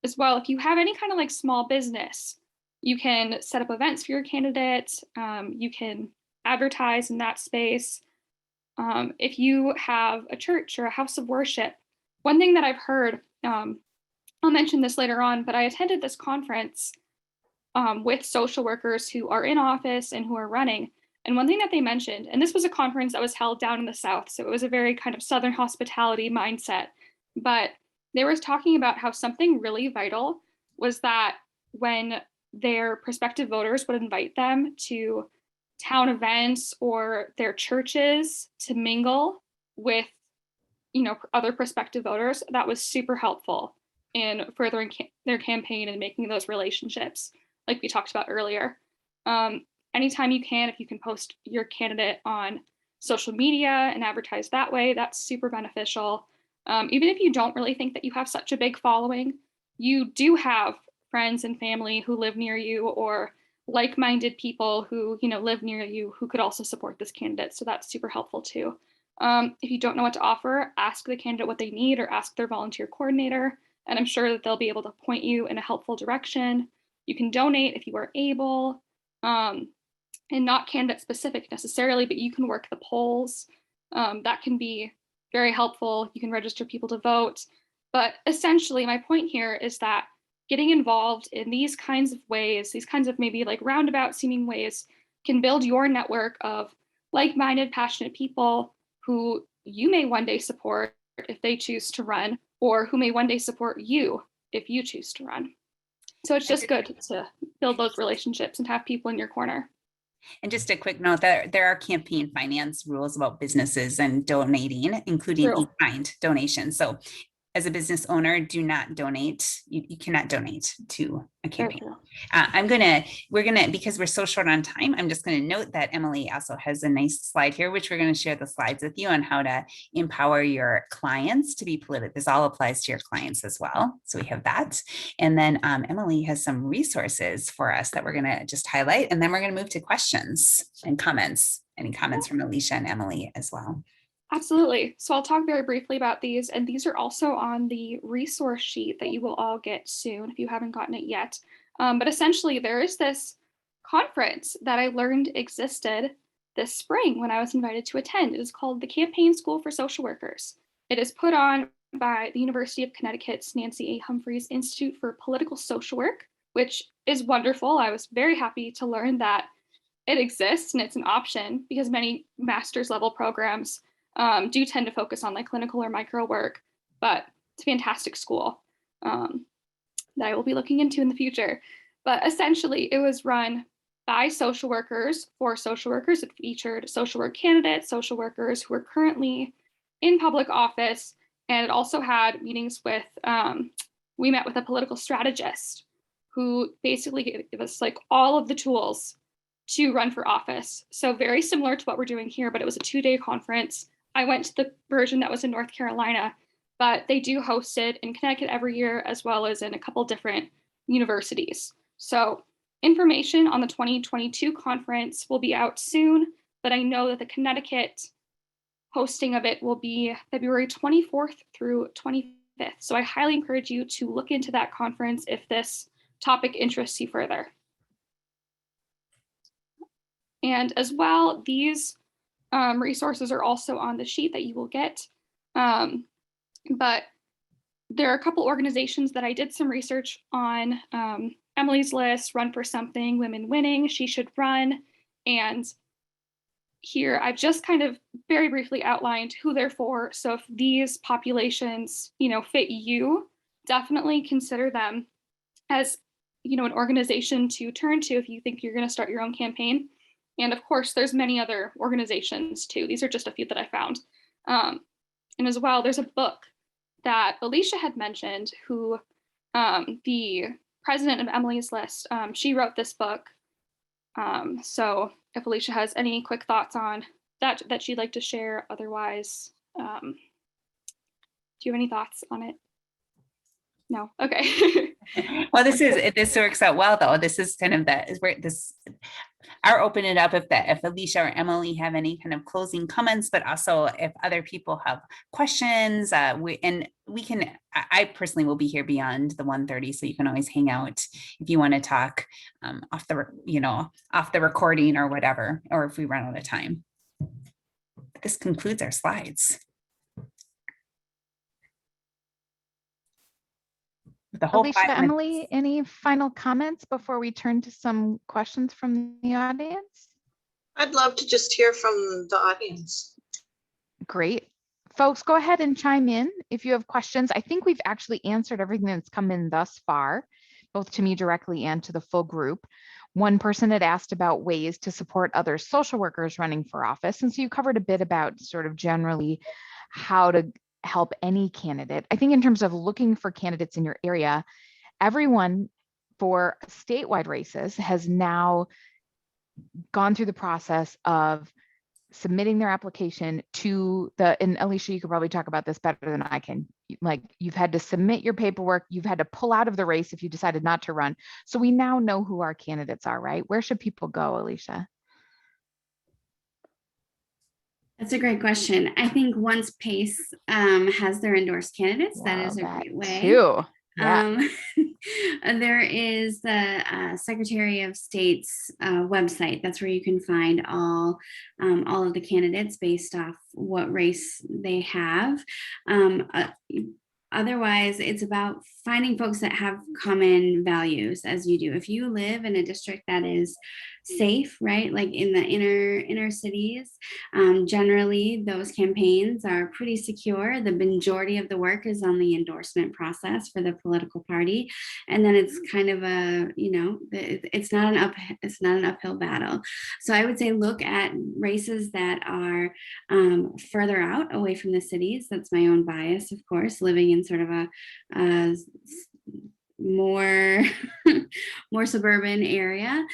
As well, if you have any kind of like small business, you can set up events for your candidate. You can advertise in that space. If you have a church or a house of worship, one thing that I've heard, I'll mention this later on, but I attended this conference with social workers who are in office and who are running. And one thing that they mentioned, and this was a conference that was held down in the South, so it was a very kind of Southern hospitality mindset, but they were talking about how something really vital was that when their prospective voters would invite them to town events or their churches to mingle with, other prospective voters, that was super helpful in furthering their campaign and making those relationships, like we talked about earlier. Anytime you can, if you can post your candidate on social media and advertise that way, that's super beneficial. Even if you don't really think that you have such a big following, you do have friends and family who live near you or like-minded people who live near you who could also support this candidate. So that's super helpful too. If you don't know what to offer, ask the candidate what they need or ask their volunteer coordinator, and I'm sure that they'll be able to point you in a helpful direction. You can donate if you are able, and not candidate specific necessarily, but you can work the polls. That can be very helpful. You can register people to vote. But essentially, my point here is that getting involved in these kinds of ways, these kinds of maybe like roundabout seeming ways, can build your network of like-minded, passionate people who you may one day support if they choose to run, or who may one day support you if you choose to run. So it's just good to build those relationships and have people in your corner. And just a quick note that there are campaign finance rules about businesses and donating, including in-kind donations. So as a business owner, do not donate. You cannot donate to a campaign. We're gonna, because we're so short on time, I'm just gonna note that Emily also has a nice slide here, which we're gonna share the slides with you on how to empower your clients to be political. This all applies to your clients as well. So we have that. And then Emily has some resources for us that we're gonna just highlight. And then we're gonna move to questions and comments. Any comments from Alicia and Emily as well? Absolutely. So I'll talk very briefly about these, and these are also on the resource sheet that you will all get soon if you haven't gotten it yet. But essentially, there is this conference that I learned existed this spring when I was invited to attend. It is called the Campaign School for Social Workers. It is put on by the University of Connecticut's Nancy A. Humphreys Institute for Political Social Work, which is wonderful. I was very happy to learn that it exists and it's an option, because many master's level programs do tend to focus on like clinical or micro work, but it's a fantastic school that I will be looking into in the future. But essentially, it was run by social workers for social workers. It featured social work candidates, social workers who are currently in public office, and it also had meetings with, we met with a political strategist who basically gave us like all of the tools to run for office. So very similar to what we're doing here, but it was a 2-day conference. I went to the version that was in North Carolina, but they do host it in Connecticut every year, as well as in a couple different universities. So information on the 2022 conference will be out soon, but I know that the Connecticut hosting of it will be February 24th through 25th. So I highly encourage you to look into that conference if this topic interests you further. And as well, these resources are also on the sheet that you will get. But there are a couple organizations that I did some research on. Emily's List, Run for Something, Women Winning, She Should Run. And here I've just kind of very briefly outlined who they're for. So if these populations, fit you, definitely consider them as, an organization to turn to if you think you're going to start your own campaign. And of course, there's many other organizations too. These are just a few that I found. And as well, there's a book that Alicia had mentioned, who the president of Emily's List, she wrote this book. So if Alicia has any quick thoughts on that she'd like to share. Otherwise, do you have any thoughts on it? No. Okay. Well, this works out well, though. This is kind of that is where this. I'll open it up if Alicia or Emily have any kind of closing comments, but also if other people have questions, we can. I personally will be here beyond the 1:30, so you can always hang out if you want to talk off the recording or whatever, or if we run out of time. This concludes our slides. The whole Alicia, Emily, any final comments before we turn to some questions from the audience? I'd love to just hear from the audience. Great. Folks, go ahead and chime in if you have questions. I think we've actually answered everything that's come in thus far, both to me directly and to the full group. One person had asked about ways to support other social workers running for office. And so you covered a bit about sort of generally how to help any candidate. I think in terms of looking for candidates in your area, everyone for statewide races has now gone through the process of submitting their application to and Alicia, you could probably talk about this better than I can. Like, you've had to submit your paperwork, you've had to pull out of the race if you decided not to run. So we now know who our candidates are, right? Where should people go, Alicia? That's a great question. I think once PACE has their endorsed candidates, that is a great way. Too. Yeah. There is the Secretary of State's website. That's where you can find all of the candidates based off what race they have. Otherwise, it's about finding folks that have common values as you do. If you live in a district that is safe, right, like in the inner cities, generally those campaigns are pretty secure. The majority of the work is on the endorsement process for the political party, and then it's kind of a, it's not an uphill battle. So I would say look at races that are further out away from the cities. That's my own bias, of course, living in sort of a more suburban area,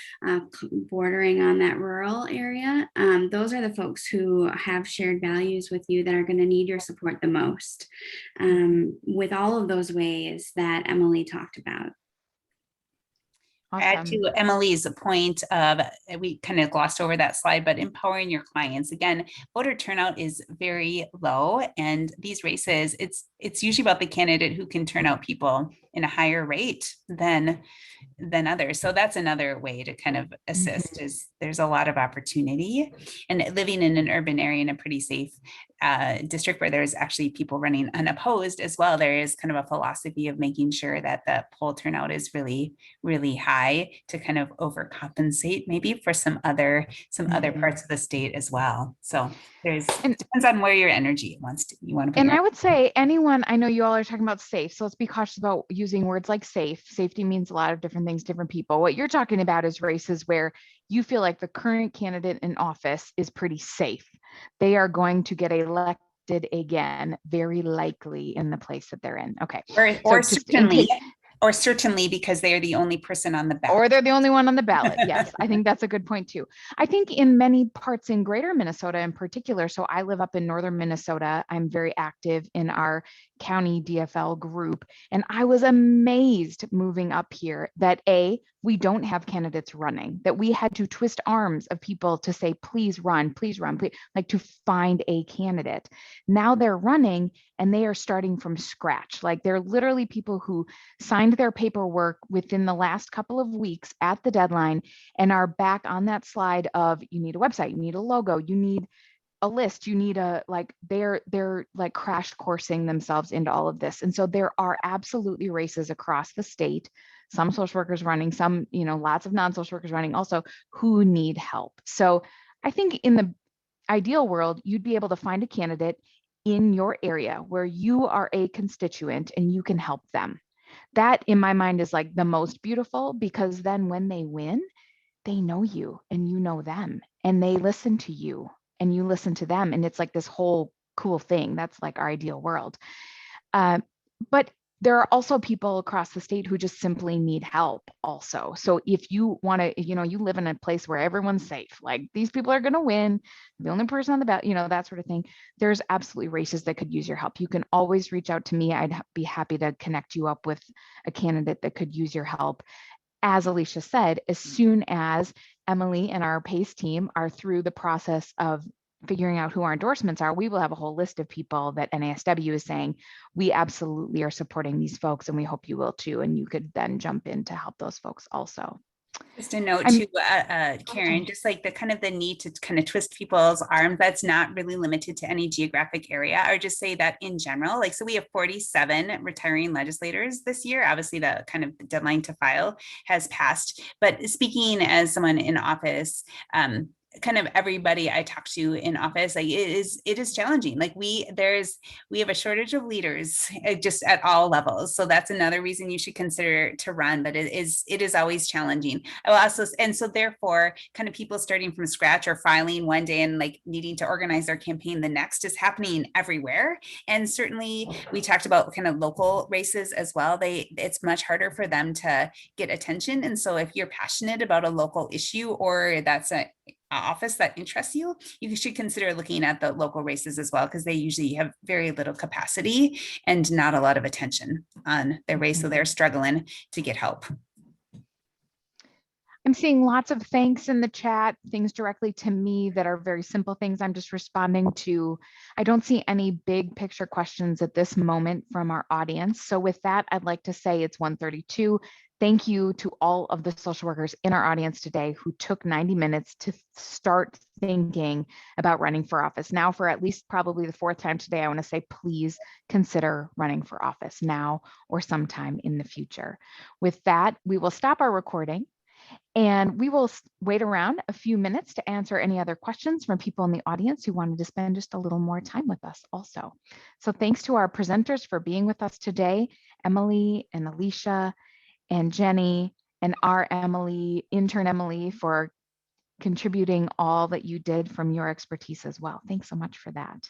bordering on that rural area. Those are the folks who have shared values with you that are going to need your support the most, with all of those ways that Emily talked about. Awesome. Add to Emily's point of, we kind of glossed over that slide, but empowering your clients. Again, voter turnout is very low, and these races, it's usually about the candidate who can turn out people in a higher rate than others. So that's another way to kind of assist, is there's a lot of opportunity, and living in an urban area in a pretty safe district where there's actually people running unopposed as well, there is kind of a philosophy of making sure that the poll turnout is really, really high to kind of overcompensate maybe for some other parts of the state as well. So depends on where your energy you want to put. And I would say anyone, I know you all are talking about safe, so let's be cautious about using words like safe. Safety means a lot of different things, different people. What you're talking about is races where you feel like the current candidate in office is pretty safe. They are going to get elected again, very likely, in the place that they're in. Okay. Or certainly because they are the only person on the ballot. Or they're the only one on the ballot. Yes, I think that's a good point too. I think in many parts in greater Minnesota in particular, so I live up in northern Minnesota, I'm very active in our county DFL group, and I was amazed moving up here that we don't have candidates running, that we had to twist arms of people to say, please run, please, like to find a candidate. Now they're running and they are starting from scratch. Like, they're literally people who signed their paperwork within the last couple of weeks at the deadline and are back on that slide of, you need a website, you need a logo, you need a list, you need they're like crash coursing themselves into all of this. And so there are absolutely races across the state, some social workers running, some, lots of non-social workers running also, who need help. So I think in the ideal world, you'd be able to find a candidate in your area where you are a constituent and you can help them. That, in my mind, is like the most beautiful, because then when they win, they know you and you know them, and they listen to you and you listen to them. And it's like this whole cool thing. That's like our ideal world. But there are also people across the state who just simply need help also. So if you want to, you live in a place where everyone's safe, like these people are going to win, the only person on the ballot, that sort of thing, there's absolutely races that could use your help. You can always reach out to me. I'd be happy to connect you up with a candidate that could use your help. As Alicia said, as soon as Emily and our PACE team are through the process of figuring out who our endorsements are, we will have a whole list of people that NASW is saying, we absolutely are supporting these folks and we hope you will too. And you could then jump in to help those folks also. Just a note to Karen, just like the need to kind of twist people's arms, that's not really limited to any geographic area. Or just say that in general, so we have 47 retiring legislators this year. Obviously the kind of deadline to file has passed, but speaking as someone in office, kind of everybody I talk to in office, it is challenging. We have a shortage of leaders just at all levels. So that's another reason you should consider to run, but it is always challenging. I will also, and so therefore kind of people starting from scratch or filing one day and needing to organize their campaign the next is happening everywhere. And certainly we talked about kind of local races as well. It's much harder for them to get attention. And so if you're passionate about a local issue or that's a office that interests you, you should consider looking at the local races as well, because they usually have very little capacity and not a lot of attention on their race. So they're struggling to get help. I'm seeing lots of thanks in the chat, things directly to me that are very simple things I'm just responding to. I don't see any big picture questions at this moment from our audience. So with that, I'd like to say it's 1:32. Thank you to all of the social workers in our audience today who took 90 minutes to start thinking about running for office. Now, for at least probably the fourth time today, I want to say, please consider running for office now or sometime in the future. With that, we will stop our recording. And we will wait around a few minutes to answer any other questions from people in the audience who wanted to spend just a little more time with us also. So thanks to our presenters for being with us today, Emily and Alicia and Jenny and our Emily, intern Emily, for contributing all that you did from your expertise as well. Thanks so much for that.